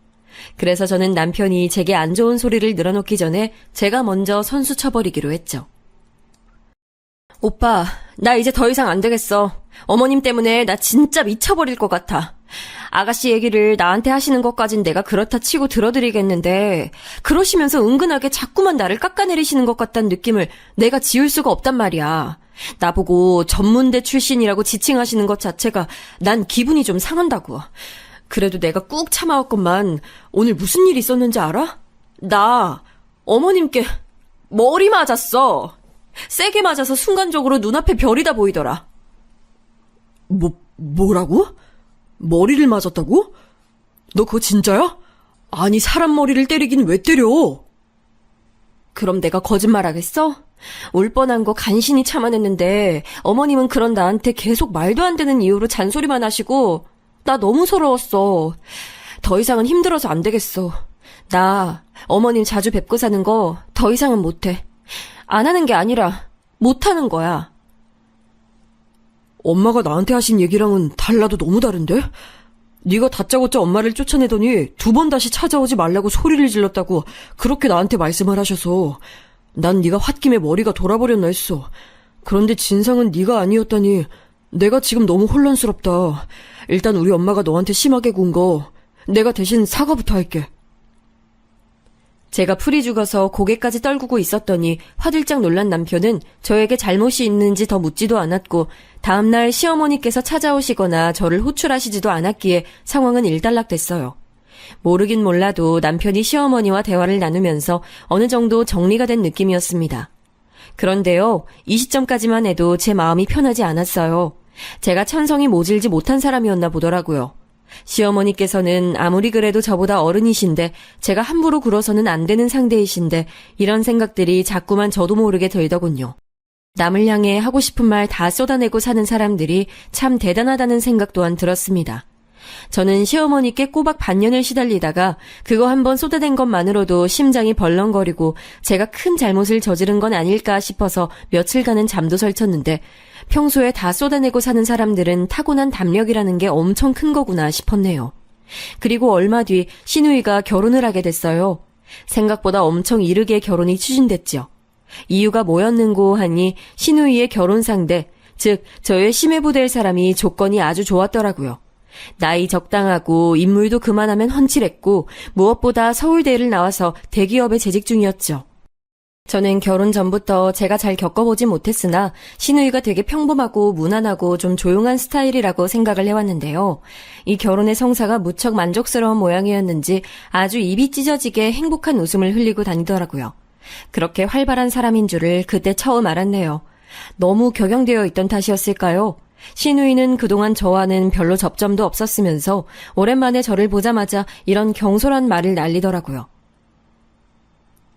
그래서 저는 남편이 제게 안 좋은 소리를 늘어놓기 전에 제가 먼저 선수 쳐버리기로 했죠. 오빠, 나 이제 더 이상 안 되겠어. 어머님 때문에 나 진짜 미쳐버릴 것 같아. 아가씨 얘기를 나한테 하시는 것까진 내가 그렇다 치고 들어드리겠는데 그러시면서 은근하게 자꾸만 나를 깎아내리시는 것 같다는 느낌을 내가 지울 수가 없단 말이야. 나보고 전문대 출신이라고 지칭하시는 것 자체가 난 기분이 좀 상한다고. 그래도 내가 꾹 참아왔건만 오늘 무슨 일이 있었는지 알아? 나 어머님께 머리 맞았어. 세게 맞아서 순간적으로 눈앞에 별이 다 보이더라. 뭐라고? 머리를 맞았다고? 너 그거 진짜야? 아니 사람 머리를 때리긴 왜 때려? 그럼 내가 거짓말하겠어? 올 뻔한 거 간신히 참아냈는데 어머님은 그런 나한테 계속 말도 안 되는 이유로 잔소리만 하시고 나 너무 서러웠어. 더 이상은 힘들어서 안 되겠어. 나 어머님 자주 뵙고 사는 거 더 이상은 못해. 안 하는 게 아니라 못하는 거야. 엄마가 나한테 하신 얘기랑은 달라도 너무 다른데? 네가 다짜고짜 엄마를 쫓아내더니 2번 다시 찾아오지 말라고 소리를 질렀다고 그렇게 나한테 말씀을 하셔서 난 네가 홧김에 머리가 돌아버렸나 했어. 그런데 진상은 네가 아니었다니 내가 지금 너무 혼란스럽다. 일단 우리 엄마가 너한테 심하게 군 거 내가 대신 사과부터 할게. 제가 풀이 죽어서 고개까지 떨구고 있었더니 화들짝 놀란 남편은 저에게 잘못이 있는지 더 묻지도 않았고 다음날 시어머니께서 찾아오시거나 저를 호출하시지도 않았기에 상황은 일단락됐어요. 모르긴 몰라도 남편이 시어머니와 대화를 나누면서 어느 정도 정리가 된 느낌이었습니다. 그런데요, 이 시점까지만 해도 제 마음이 편하지 않았어요. 제가 천성이 모질지 못한 사람이었나 보더라고요. 시어머니께서는 아무리 그래도 저보다 어른이신데 제가 함부로 굴어서는 안 되는 상대이신데 이런 생각들이 자꾸만 저도 모르게 들더군요. 남을 향해 하고 싶은 말 다 쏟아내고 사는 사람들이 참 대단하다는 생각 또한 들었습니다. 저는 시어머니께 꼬박 반년을 시달리다가 그거 한번 쏟아낸 것만으로도 심장이 벌렁거리고 제가 큰 잘못을 저지른 건 아닐까 싶어서 며칠간은 잠도 설쳤는데 평소에 다 쏟아내고 사는 사람들은 타고난 담력이라는 게 엄청 큰 거구나 싶었네요. 그리고 얼마 뒤 시누이가 결혼을 하게 됐어요. 생각보다 엄청 이르게 결혼이 추진됐죠. 이유가 뭐였는고 하니 시누이의 결혼 상대, 즉 저의 심해부 될 사람이 조건이 아주 좋았더라고요. 나이 적당하고 인물도 그만하면 훤칠했고 무엇보다 서울대를 나와서 대기업에 재직 중이었죠. 저는 결혼 전부터 제가 잘 겪어보지 못했으나 시누이가 되게 평범하고 무난하고 좀 조용한 스타일이라고 생각을 해왔는데요. 이 결혼의 성사가 무척 만족스러운 모양이었는지 아주 입이 찢어지게 행복한 웃음을 흘리고 다니더라고요. 그렇게 활발한 사람인 줄을 그때 처음 알았네요. 너무 격양되어 있던 탓이었을까요? 시누이는 그동안 저와는 별로 접점도 없었으면서 오랜만에 저를 보자마자 이런 경솔한 말을 날리더라고요.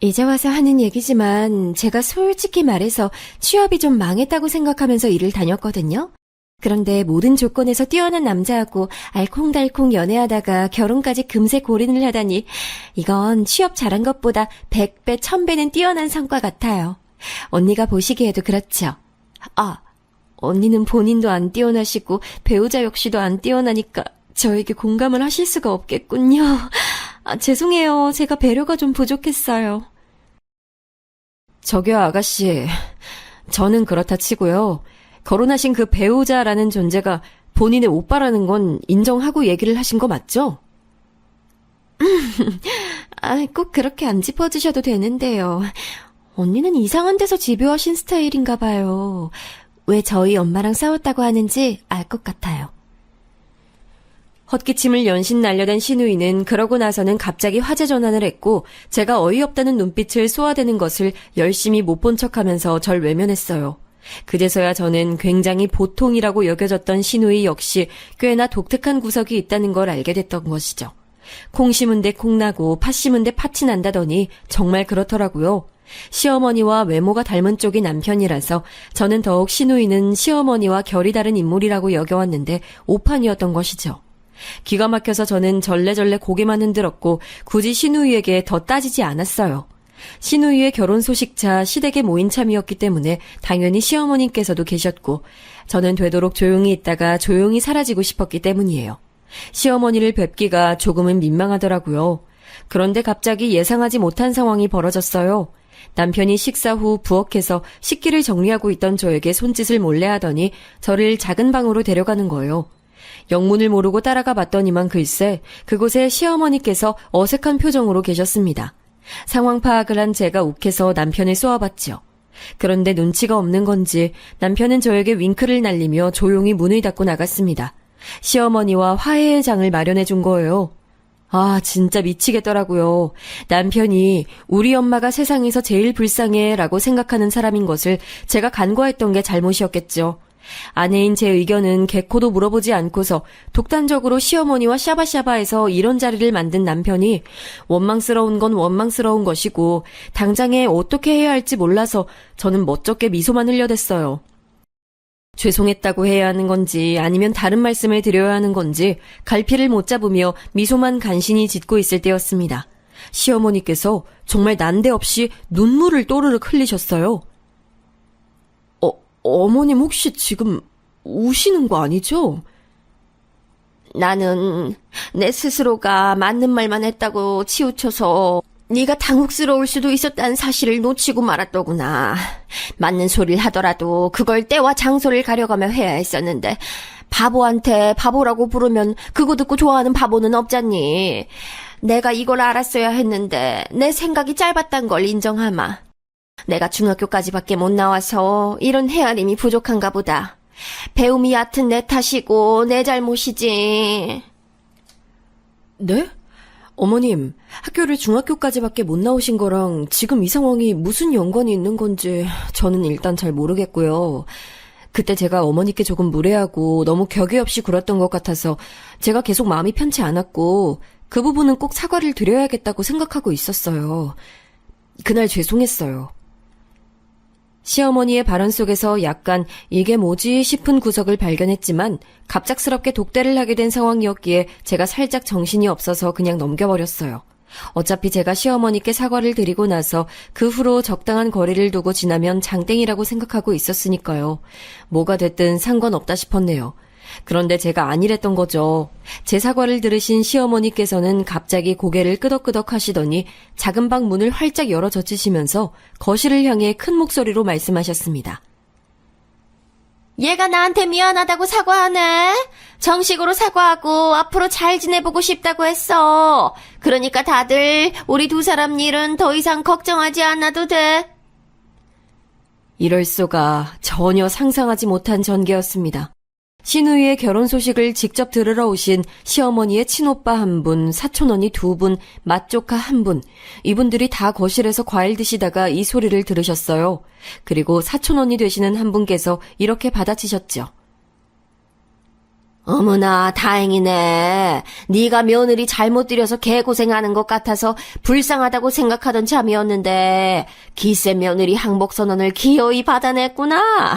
이제 와서 하는 얘기지만 제가 솔직히 말해서 취업이 좀 망했다고 생각하면서 일을 다녔거든요. 그런데 모든 조건에서 뛰어난 남자하고 알콩달콩 연애하다가 결혼까지 금세 골인을 하다니 이건 취업 잘한 것보다 100배, 1000배는 뛰어난 성과 같아요. 언니가 보시기에도 그렇죠. 언니는 본인도 안 뛰어나시고 배우자 역시도 안 뛰어나니까 저에게 공감을 하실 수가 없겠군요. 죄송해요. 제가 배려가 좀 부족했어요. 저기요, 아가씨. 저는 그렇다 치고요. 결혼하신 그 배우자라는 존재가 본인의 오빠라는 건 인정하고 얘기를 하신 거 맞죠? 꼭 그렇게 안 짚어주셔도 되는데요. 언니는 이상한 데서 집요하신 스타일인가 봐요. 왜 저희 엄마랑 싸웠다고 하는지 알 것 같아요. 헛기침을 연신 날려댄 시누이는 그러고 나서는 갑자기 화제 전환을 했고 제가 어이없다는 눈빛을 쏘아대는 것을 열심히 못 본 척하면서 절 외면했어요. 그제서야 저는 굉장히 보통이라고 여겨졌던 시누이 역시 꽤나 독특한 구석이 있다는 걸 알게 됐던 것이죠. 콩 심은 데 콩 나고 팥 심은 데 팥이 난다더니 정말 그렇더라고요. 시어머니와 외모가 닮은 쪽이 남편이라서 저는 더욱 시누이는 시어머니와 결이 다른 인물이라고 여겨왔는데 오판이었던 것이죠. 기가 막혀서 저는 절레절레 고개만 흔들었고 굳이 시누이에게 더 따지지 않았어요. 시누이의 결혼 소식차 시댁에 모인 참이었기 때문에 당연히 시어머님께서도 계셨고 저는 되도록 조용히 있다가 조용히 사라지고 싶었기 때문이에요. 시어머니를 뵙기가 조금은 민망하더라고요. 그런데 갑자기 예상하지 못한 상황이 벌어졌어요. 남편이 식사 후 부엌에서 식기를 정리하고 있던 저에게 손짓을 몰래 하더니 저를 작은 방으로 데려가는 거예요. 영문을 모르고 따라가 봤더니만 글쎄 그곳에 시어머니께서 어색한 표정으로 계셨습니다. 상황 파악을 한 제가 욱해서 남편을 쏘아봤죠. 그런데 눈치가 없는 건지 남편은 저에게 윙크를 날리며 조용히 문을 닫고 나갔습니다. 시어머니와 화해의 장을 마련해 준 거예요. 진짜 미치겠더라고요. 남편이 우리 엄마가 세상에서 제일 불쌍해 라고 생각하는 사람인 것을 제가 간과했던 게 잘못이었겠죠. 아내인 제 의견은 개코도 물어보지 않고서 독단적으로 시어머니와 샤바샤바해서 이런 자리를 만든 남편이 원망스러운 건 원망스러운 것이고 당장에 어떻게 해야 할지 몰라서 저는 멋쩍게 미소만 흘려댔어요. 죄송했다고 해야 하는 건지 아니면 다른 말씀을 드려야 하는 건지 갈피를 못 잡으며 미소만 간신히 짓고 있을 때였습니다. 시어머니께서 정말 난데없이 눈물을 또르륵 흘리셨어요. 어머님 혹시 지금 우시는 거 아니죠? 나는 내 스스로가 맞는 말만 했다고 치우쳐서 네가 당혹스러울 수도 있었다는 사실을 놓치고 말았더구나. 맞는 소리를 하더라도 그걸 때와 장소를 가려가며 해야 했었는데 바보한테 바보라고 부르면 그거 듣고 좋아하는 바보는 없잖니. 내가 이걸 알았어야 했는데 내 생각이 짧았단 걸 인정하마. 내가 중학교까지밖에 못 나와서 이런 헤아림이 부족한가 보다. 배움이 얕은 내 탓이고 내 잘못이지. 네? 어머님, 학교를 중학교까지밖에 못 나오신 거랑 지금 이 상황이 무슨 연관이 있는 건지 저는 일단 잘 모르겠고요. 그때 제가 어머니께 조금 무례하고 너무 격의 없이 굴었던 것 같아서 제가 계속 마음이 편치 않았고 그 부분은 꼭 사과를 드려야겠다고 생각하고 있었어요. 그날 죄송했어요. 시어머니의 발언 속에서 약간 이게 뭐지 싶은 구석을 발견했지만 갑작스럽게 독대를 하게 된 상황이었기에 제가 살짝 정신이 없어서 그냥 넘겨버렸어요. 어차피 제가 시어머니께 사과를 드리고 나서 그 후로 적당한 거리를 두고 지나면 장땡이라고 생각하고 있었으니까요. 뭐가 됐든 상관없다 싶었네요. 그런데 제가 아니랬던 거죠. 제 사과를 들으신 시어머니께서는 갑자기 고개를 끄덕끄덕 하시더니 작은 방 문을 활짝 열어 젖히시면서 거실을 향해 큰 목소리로 말씀하셨습니다. 얘가 나한테 미안하다고 사과하네. 정식으로 사과하고 앞으로 잘 지내보고 싶다고 했어. 그러니까 다들 우리 두 사람 일은 더 이상 걱정하지 않아도 돼. 이럴 수가 전혀 상상하지 못한 전개였습니다. 신우이의 결혼 소식을 직접 들으러 오신 시어머니의 친오빠 한 분, 사촌언니 두 분, 맏조카 한 분, 이분들이 다 거실에서 과일 드시다가 이 소리를 들으셨어요. 그리고 사촌언니 되시는 한 분께서 이렇게 받아치셨죠. 어머나 다행이네. 네가 며느리 잘못 들여서 개고생하는 것 같아서 불쌍하다고 생각하던 참이었는데 기세 며느리 항복선언을 기어이 받아냈구나.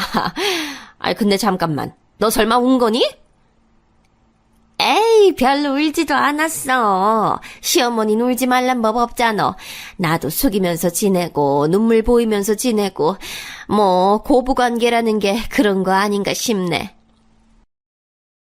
아이 근데 잠깐만. 너 설마 운 거니? 에이, 별로 울지도 않았어. 시어머니는 울지 말란 법 없잖아. 나도 숙이면서 지내고 눈물 보이면서 지내고 뭐 고부관계라는 게 그런 거 아닌가 싶네.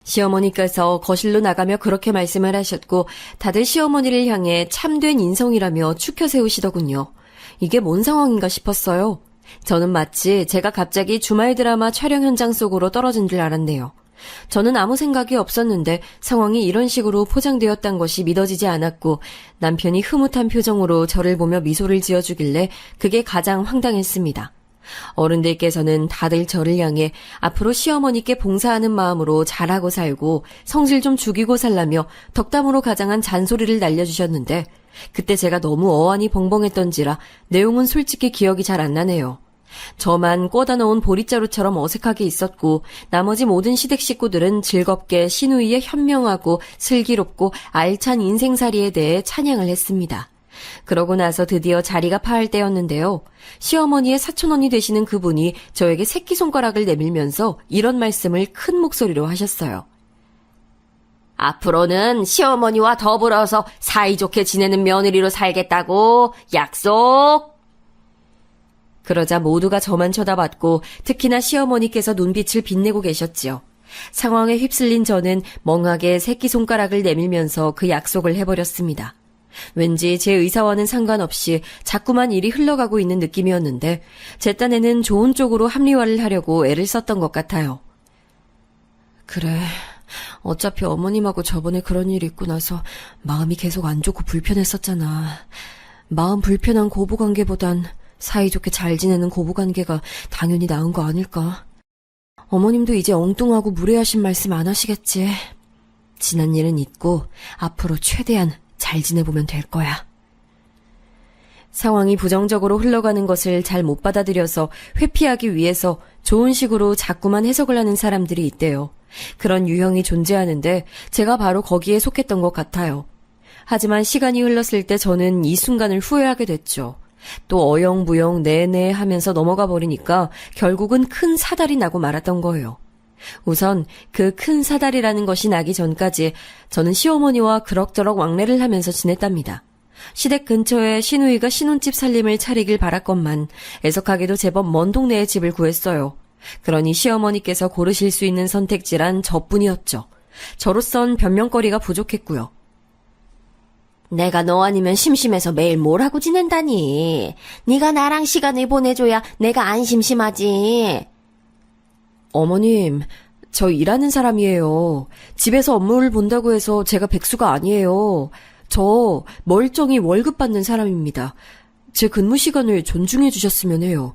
시어머니께서 거실로 나가며 그렇게 말씀을 하셨고 다들 시어머니를 향해 참된 인성이라며 추켜 세우시더군요. 이게 뭔 상황인가 싶었어요. 저는 마치 제가 갑자기 주말 드라마 촬영 현장 속으로 떨어진 줄 알았네요. 저는 아무 생각이 없었는데 상황이 이런 식으로 포장되었단 것이 믿어지지 않았고 남편이 흐뭇한 표정으로 저를 보며 미소를 지어주길래 그게 가장 황당했습니다. 어른들께서는 다들 저를 향해 앞으로 시어머니께 봉사하는 마음으로 잘하고 살고 성질 좀 죽이고 살라며 덕담으로 가장한 잔소리를 날려주셨는데 그때 제가 너무 어안이 벙벙했던지라 내용은 솔직히 기억이 잘 안 나네요. 저만 꽂아 넣은 보릿자루처럼 어색하게 있었고 나머지 모든 시댁 식구들은 즐겁게 시누이의 현명하고 슬기롭고 알찬 인생살이에 대해 찬양을 했습니다. 그러고 나서 드디어 자리가 파할 때였는데요. 시어머니의 사촌언니 되시는 그분이 저에게 새끼손가락을 내밀면서 이런 말씀을 큰 목소리로 하셨어요. 앞으로는 시어머니와 더불어서 사이좋게 지내는 며느리로 살겠다고 약속! 그러자 모두가 저만 쳐다봤고 특히나 시어머니께서 눈빛을 빛내고 계셨지요. 상황에 휩쓸린 저는 멍하게 새끼손가락을 내밀면서 그 약속을 해버렸습니다. 왠지 제 의사와는 상관없이 자꾸만 일이 흘러가고 있는 느낌이었는데 제 딴에는 좋은 쪽으로 합리화를 하려고 애를 썼던 것 같아요. 그래, 어차피 어머님하고 저번에 그런 일이 있고 나서 마음이 계속 안 좋고 불편했었잖아. 마음 불편한 고부관계보단 사이좋게 잘 지내는 고부관계가 당연히 나은 거 아닐까. 어머님도 이제 엉뚱하고 무례하신 말씀 안 하시겠지. 지난 일은 잊고 앞으로 최대한 잘 지내보면 될 거야. 상황이 부정적으로 흘러가는 것을 잘 못 받아들여서 회피하기 위해서 좋은 식으로 자꾸만 해석을 하는 사람들이 있대요. 그런 유형이 존재하는데 제가 바로 거기에 속했던 것 같아요. 하지만 시간이 흘렀을 때 저는 이 순간을 후회하게 됐죠. 또 어영부영 네네 하면서 넘어가 버리니까 결국은 큰 사달이 나고 말았던 거예요. 우선 그 큰 사달이라는 것이 나기 전까지 저는 시어머니와 그럭저럭 왕래를 하면서 지냈답니다. 시댁 근처에 시누이가 신혼집 살림을 차리길 바랐건만 애석하게도 제법 먼 동네에 집을 구했어요. 그러니 시어머니께서 고르실 수 있는 선택지란 저뿐이었죠. 저로선 변명거리가 부족했고요. 내가 너 아니면 심심해서 매일 뭘 하고 지낸다니. 네가 나랑 시간을 보내줘야 내가 안 심심하지. 어머님, 저 일하는 사람이에요. 집에서 업무를 본다고 해서 제가 백수가 아니에요. 저 멀쩡히 월급 받는 사람입니다. 제 근무 시간을 존중해 주셨으면 해요.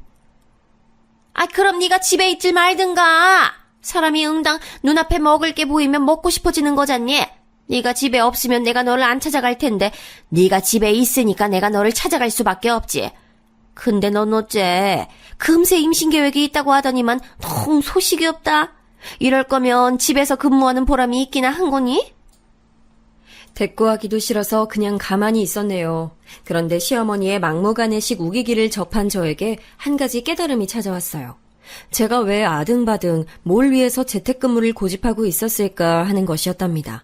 아, 그럼 네가 집에 있질 말든가. 사람이 응당 눈앞에 먹을 게 보이면 먹고 싶어지는 거잖니. 네가 집에 없으면 내가 너를 안 찾아갈 텐데 네가 집에 있으니까 내가 너를 찾아갈 수밖에 없지. 근데 넌 어째 금세 임신 계획이 있다고 하더니만 통 소식이 없다. 이럴 거면 집에서 근무하는 보람이 있기나 한 거니? 대꾸하기도 싫어서 그냥 가만히 있었네요. 그런데 시어머니의 막무가내식 우기기를 접한 저에게 한 가지 깨달음이 찾아왔어요. 제가 왜 아등바등 뭘 위해서 재택근무를 고집하고 있었을까 하는 것이었답니다.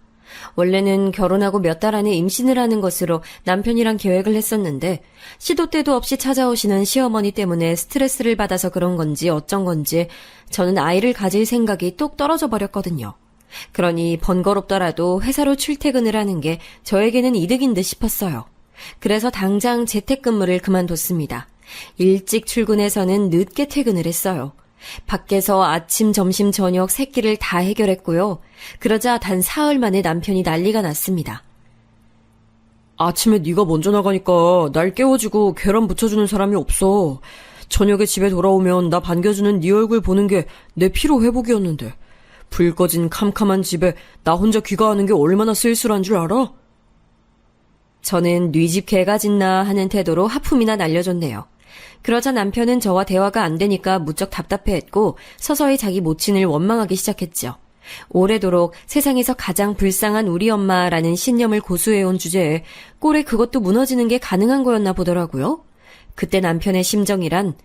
원래는 결혼하고 몇 달 안에 임신을 하는 것으로 남편이랑 계획을 했었는데 시도 때도 없이 찾아오시는 시어머니 때문에 스트레스를 받아서 그런 건지 어쩐 건지 저는 아이를 가질 생각이 뚝 떨어져 버렸거든요. 그러니 번거롭더라도 회사로 출퇴근을 하는 게 저에게는 이득인 듯 싶었어요. 그래서 당장 재택근무를 그만뒀습니다. 일찍 출근해서는 늦게 퇴근을 했어요. 밖에서 아침, 점심, 저녁 세 끼를 다 해결했고요. 그러자 단 사흘 만에 남편이 난리가 났습니다. 아침에 네가 먼저 나가니까 날 깨워주고 계란 부쳐주는 사람이 없어. 저녁에 집에 돌아오면 나 반겨주는 네 얼굴 보는 게 내 피로 회복이었는데 불 꺼진 캄캄한 집에 나 혼자 귀가하는 게 얼마나 쓸쓸한 줄 알아? 저는 네 집 개가 짖나 하는 태도로 하품이나 날려줬네요. 그러자 남편은 저와 대화가 안 되니까 무척 답답해했고 서서히 자기 모친을 원망하기 시작했죠. 오래도록 세상에서 가장 불쌍한 우리 엄마라는 신념을 고수해온 주제에 꼴에 그것도 무너지는 게 가능한 거였나 보더라고요. 그때 남편의 심정이란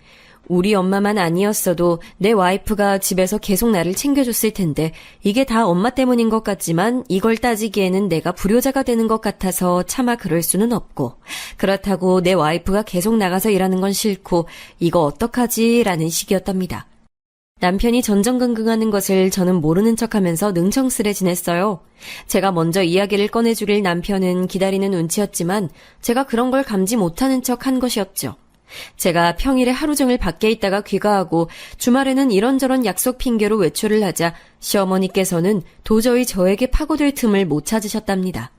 우리 엄마만 아니었어도 내 와이프가 집에서 계속 나를 챙겨줬을 텐데 이게 다 엄마 때문인 것 같지만 이걸 따지기에는 내가 불효자가 되는 것 같아서 차마 그럴 수는 없고 그렇다고 내 와이프가 계속 나가서 일하는 건 싫고 이거 어떡하지? 라는 식이었답니다. 남편이 전전긍긍하는 것을 저는 모르는 척하면서 능청스레 지냈어요. 제가 먼저 이야기를 꺼내주길 남편은 기다리는 눈치였지만 제가 그런 걸 감지 못하는 척 한 것이었죠. 제가 평일에 하루 종일 밖에 있다가 귀가하고 주말에는 이런저런 약속 핑계로 외출을 하자 시어머니께서는 도저히 저에게 파고들 틈을 못 찾으셨답니다.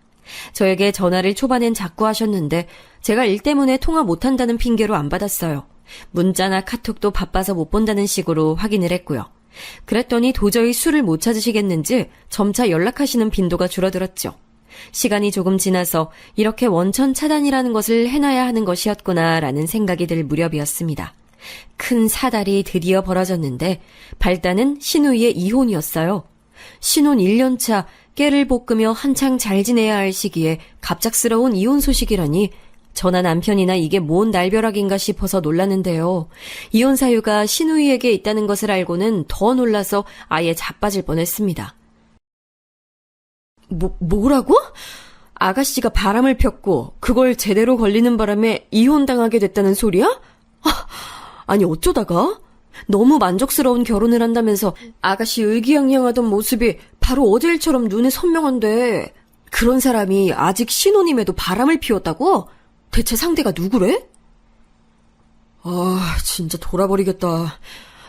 저에게 전화를 초반엔 자꾸 하셨는데 제가 일 때문에 통화 못한다는 핑계로 안 받았어요. 문자나 카톡도 바빠서 못 본다는 식으로 확인을 했고요. 그랬더니 도저히 술을 못 찾으시겠는지 점차 연락하시는 빈도가 줄어들었죠. 시간이 조금 지나서 이렇게 원천 차단이라는 것을 해놔야 하는 것이었구나라는 생각이 들 무렵이었습니다. 큰 사달이 드디어 벌어졌는데 발단은 신우이의 이혼이었어요. 신혼 1년차 깨를 볶으며 한창 잘 지내야 할 시기에 갑작스러운 이혼 소식이라니 저나 남편이나 이게 뭔 날벼락인가 싶어서 놀랐는데요. 이혼 사유가 신우이에게 있다는 것을 알고는 더 놀라서 아예 자빠질 뻔했습니다. 뭐라고? 아가씨가 바람을 폈고 그걸 제대로 걸리는 바람에 이혼당하게 됐다는 소리야? 아니 어쩌다가? 너무 만족스러운 결혼을 한다면서 아가씨 의기양양하던 모습이 바로 어제 일처럼 눈에 선명한데 그런 사람이 아직 신혼임에도 바람을 피웠다고? 대체 상대가 누구래? 아, 진짜 돌아버리겠다.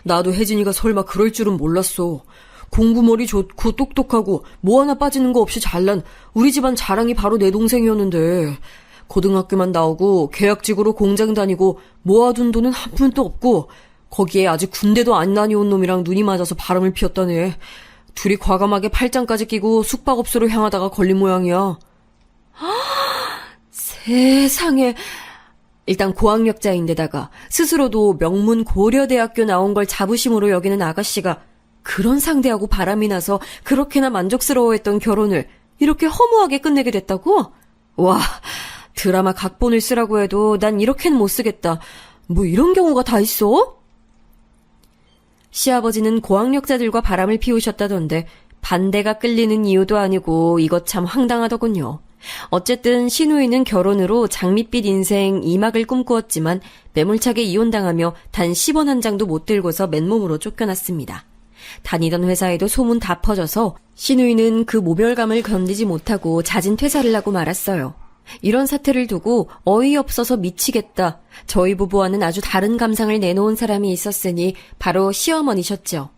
나도 혜진이가 설마 그럴 줄은 몰랐어. 공부머리 좋고 똑똑하고 뭐 하나 빠지는 거 없이 잘난 우리 집안 자랑이 바로 내 동생이었는데 고등학교만 나오고 계약직으로 공장 다니고 모아둔 돈은 한 푼도 없고 거기에 아직 군대도 안 다녀온 놈이랑 눈이 맞아서 바람을 피웠다네. 둘이 과감하게 팔짱까지 끼고 숙박업소로 향하다가 걸린 모양이야. 세상에. 일단 고학력자인데다가 스스로도 명문 고려대학교 나온 걸 자부심으로 여기는 아가씨가 그런 상대하고 바람이 나서 그렇게나 만족스러워했던 결혼을 이렇게 허무하게 끝내게 됐다고? 와, 드라마 각본을 쓰라고 해도 난 이렇게는 못 쓰겠다. 뭐 이런 경우가 다 있어? 시아버지는 고학력자들과 바람을 피우셨다던데 반대가 끌리는 이유도 아니고 이것 참 황당하더군요. 어쨌든 신우이는 결혼으로 장밋빛 인생 2막을 꿈꾸었지만 매몰차게 이혼당하며 단 10원 한 장도 못 들고서 맨몸으로 쫓겨났습니다. 다니던 회사에도 소문 다 퍼져서 신우이는 그 모멸감을 견디지 못하고 잦은 퇴사를 하고 말았어요. 이런 사태를 두고 어이없어서 미치겠다. 저희 부부와는 아주 다른 감상을 내놓은 사람이 있었으니 바로 시어머니셨죠.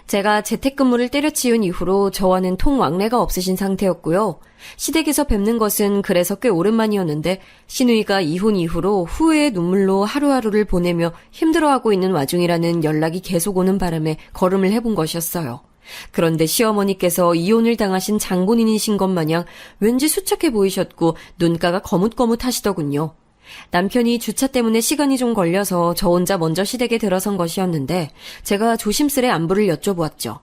제가 재택근무를 때려치운 이후로 저와는 통왕래가 없으신 상태였고요. 시댁에서 뵙는 것은 그래서 꽤 오랜만이었는데 신우이가 이혼 이후로 후회의 눈물로 하루하루를 보내며 힘들어하고 있는 와중이라는 연락이 계속 오는 바람에 걸음을 해본 것이었어요. 그런데 시어머니께서 이혼을 당하신 장본인이신 것 마냥 왠지 수척해 보이셨고 눈가가 거뭇거뭇하시더군요. 남편이 주차 때문에 시간이 좀 걸려서 저 혼자 먼저 시댁에 들어선 것이었는데 제가 조심스레 안부를 여쭤보았죠.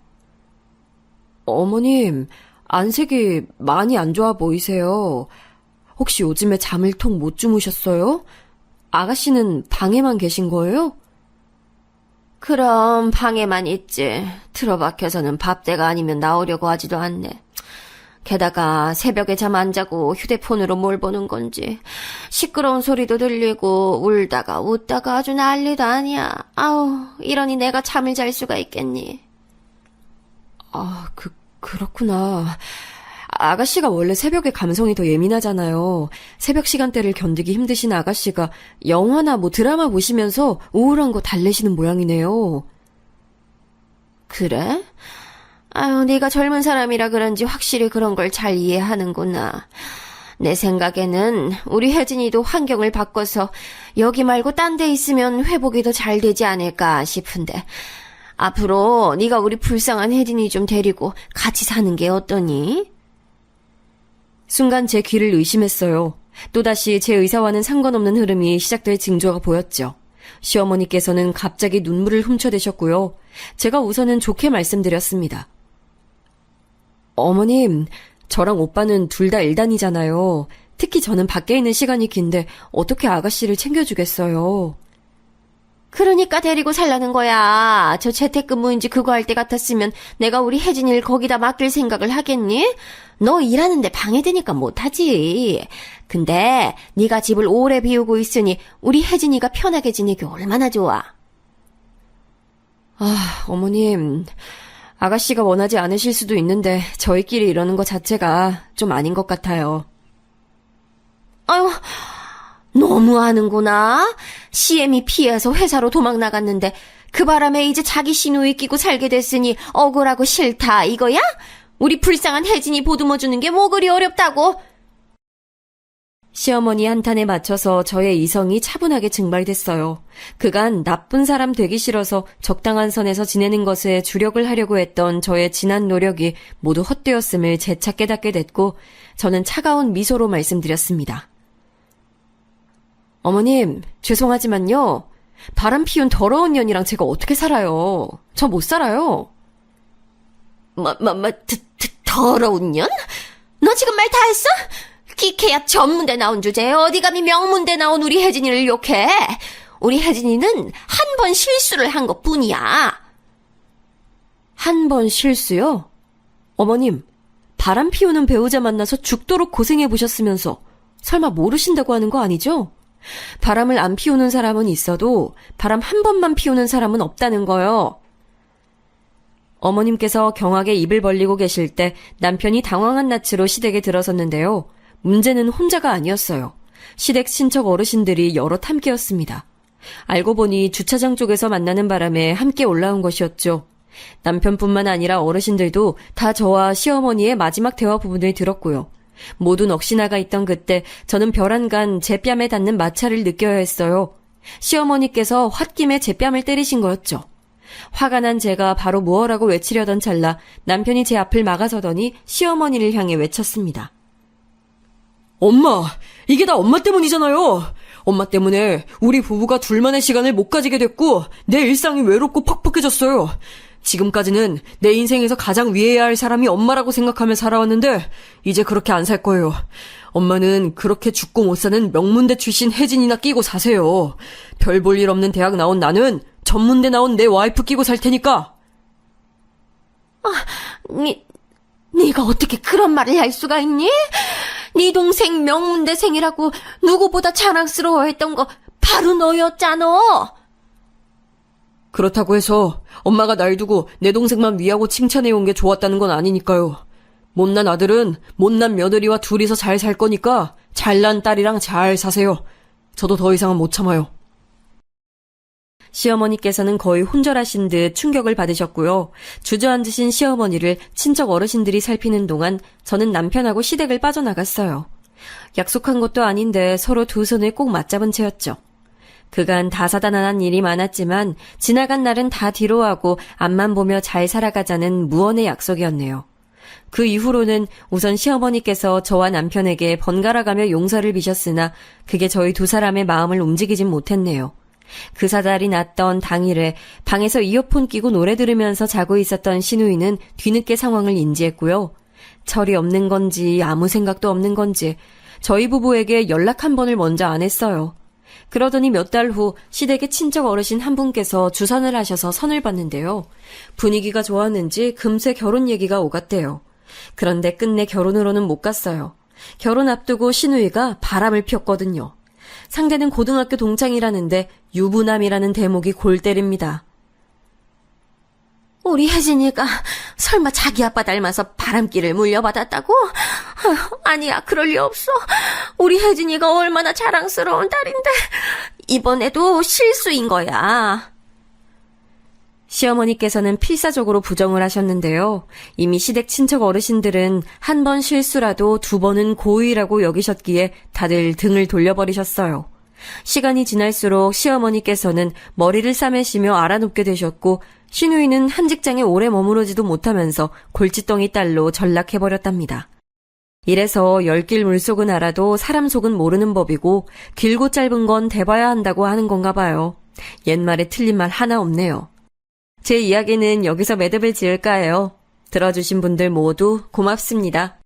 어머님, 안색이 많이 안 좋아 보이세요. 혹시 요즘에 잠을 통 못 주무셨어요? 아가씨는 방에만 계신 거예요? 그럼 방에만 있지. 틀어박혀서는 밥때가 아니면 나오려고 하지도 않네. 게다가 새벽에 잠 안 자고 휴대폰으로 뭘 보는 건지 시끄러운 소리도 들리고 울다가 웃다가 아주 난리도 아니야. 아우, 이러니 내가 잠을 잘 수가 있겠니? 그렇구나. 아가씨가 원래 새벽에 감성이 더 예민하잖아요. 새벽 시간대를 견디기 힘드신 아가씨가 영화나 드라마 보시면서 우울한 거 달래시는 모양이네요. 그래? 아유, 네가 젊은 사람이라 그런지 확실히 그런 걸 잘 이해하는구나. 내 생각에는 우리 혜진이도 환경을 바꿔서 여기 말고 딴 데 있으면 회복이 더 잘 되지 않을까 싶은데 앞으로 네가 우리 불쌍한 혜진이 좀 데리고 같이 사는 게 어떠니? 순간 제 귀를 의심했어요. 또다시 제 의사와는 상관없는 흐름이 시작될 징조가 보였죠. 시어머니께서는 갑자기 눈물을 훔쳐대셨고요. 제가 우선은 좋게 말씀드렸습니다. 어머님, 저랑 오빠는 둘 다 일단이잖아요. 특히 저는 밖에 있는 시간이 긴데 어떻게 아가씨를 챙겨주겠어요. 그러니까 데리고 살라는 거야. 저 재택근무인지 그거 할 때 같았으면 내가 우리 혜진이를 거기다 맡길 생각을 하겠니? 너 일하는데 방해되니까 못하지. 근데 네가 집을 오래 비우고 있으니 우리 혜진이가 편하게 지내기 얼마나 좋아. 어머님, 아가씨가 원하지 않으실 수도 있는데 저희끼리 이러는 것 자체가 좀 아닌 것 같아요. 아유, 너무하는구나. CM이 피해서 회사로 도망 나갔는데 그 바람에 이제 자기 시누이 끼고 살게 됐으니 억울하고 싫다 이거야? 우리 불쌍한 혜진이 보듬어주는 게 뭐 그리 어렵다고? 시어머니 한탄에 맞춰서 저의 이성이 차분하게 증발됐어요. 그간 나쁜 사람 되기 싫어서 적당한 선에서 지내는 것에 주력을 하려고 했던 저의 지난 노력이 모두 헛되었음을 재차 깨닫게 됐고 저는 차가운 미소로 말씀드렸습니다. 어머님, 죄송하지만요. 바람 피운 더러운 년이랑 제가 어떻게 살아요? 저 못 살아요. 더러운 년? 너 지금 말 다 했어? 기케야 전문대 나온 주제에 어디 감히 명문대 나온 우리 혜진이를 욕해? 우리 혜진이는 한 번 실수를 한 것뿐이야. 한 번 실수요? 어머님, 바람 피우는 배우자 만나서 죽도록 고생해 보셨으면서 설마 모르신다고 하는 거 아니죠? 바람을 안 피우는 사람은 있어도 바람 한 번만 피우는 사람은 없다는 거요. 어머님께서 경악에 입을 벌리고 계실 때 남편이 당황한 낯으로 시댁에 들어섰는데요. 문제는 혼자가 아니었어요. 시댁 친척 어르신들이 여럿 함께였습니다. 알고 보니 주차장 쪽에서 만나는 바람에 함께 올라온 것이었죠. 남편뿐만 아니라 어르신들도 다 저와 시어머니의 마지막 대화 부분을 들었고요. 모두 넋이 나가 있던 그때 저는 벼란간 제 뺨에 닿는 마찰을 느껴야 했어요. 시어머니께서 홧김에 제 뺨을 때리신 거였죠. 화가 난 제가 바로 무엇라고 외치려던 찰나 남편이 제 앞을 막아서더니 시어머니를 향해 외쳤습니다. 엄마, 이게 다 엄마 때문이잖아요. 엄마 때문에 우리 부부가 둘만의 시간을 못 가지게 됐고 내 일상이 외롭고 퍽퍽해졌어요. 지금까지는 내 인생에서 가장 위해야 할 사람이 엄마라고 생각하며 살아왔는데 이제 그렇게 안 살 거예요. 엄마는 그렇게 죽고 못 사는 명문대 출신 혜진이나 끼고 사세요. 별 볼 일 없는 대학 나온 나는 전문대 나온 내 와이프 끼고 살 테니까. 네가 어떻게 그런 말을 할 수가 있니? 네 동생 명문대생이라고 누구보다 자랑스러워했던 거 바로 너였잖아. 그렇다고 해서 엄마가 날 두고 내 동생만 위하고 칭찬해온 게 좋았다는 건 아니니까요. 못난 아들은 못난 며느리와 둘이서 잘 살 거니까 잘난 딸이랑 잘 사세요. 저도 더 이상은 못 참아요. 시어머니께서는 거의 혼절하신 듯 충격을 받으셨고요. 주저앉으신 시어머니를 친척 어르신들이 살피는 동안 저는 남편하고 시댁을 빠져나갔어요. 약속한 것도 아닌데 서로 두 손을 꼭 맞잡은 채였죠. 그간 다사다난한 일이 많았지만 지나간 날은 다 뒤로하고 앞만 보며 잘 살아가자는 무언의 약속이었네요. 그 이후로는 우선 시어머니께서 저와 남편에게 번갈아가며 용서를 비셨으나 그게 저희 두 사람의 마음을 움직이진 못했네요. 그 사달이 났던 당일에 방에서 이어폰 끼고 노래 들으면서 자고 있었던 신우이는 뒤늦게 상황을 인지했고요. 철이 없는 건지 아무 생각도 없는 건지 저희 부부에게 연락 한 번을 먼저 안 했어요. 그러더니 몇 달 후 시댁의 친척 어르신 한 분께서 주선을 하셔서 선을 봤는데요. 분위기가 좋았는지 금세 결혼 얘기가 오갔대요. 그런데 끝내 결혼으로는 못 갔어요. 결혼 앞두고 신우이가 바람을 피웠거든요. 상대는 고등학교 동창이라는데 유부남이라는 대목이 골 때립니다. 우리 혜진이가 설마 자기 아빠 닮아서 바람기를 물려받았다고? 아니야, 그럴 리 없어. 우리 혜진이가 얼마나 자랑스러운 딸인데 이번에도 실수인 거야. 시어머니께서는 필사적으로 부정을 하셨는데요. 이미 시댁 친척 어르신들은 한 번 실수라도 두 번은 고의라고 여기셨기에 다들 등을 돌려버리셨어요. 시간이 지날수록 시어머니께서는 머리를 싸매시며 알아눕게 되셨고 신우이는 한 직장에 오래 머무르지도 못하면서 골칫덩이 딸로 전락해버렸답니다. 이래서 열길 물속은 알아도 사람 속은 모르는 법이고 길고 짧은 건 대봐야 한다고 하는 건가 봐요. 옛말에 틀린 말 하나 없네요. 제 이야기는 여기서 매듭을 지을까 해요. 들어주신 분들 모두 고맙습니다.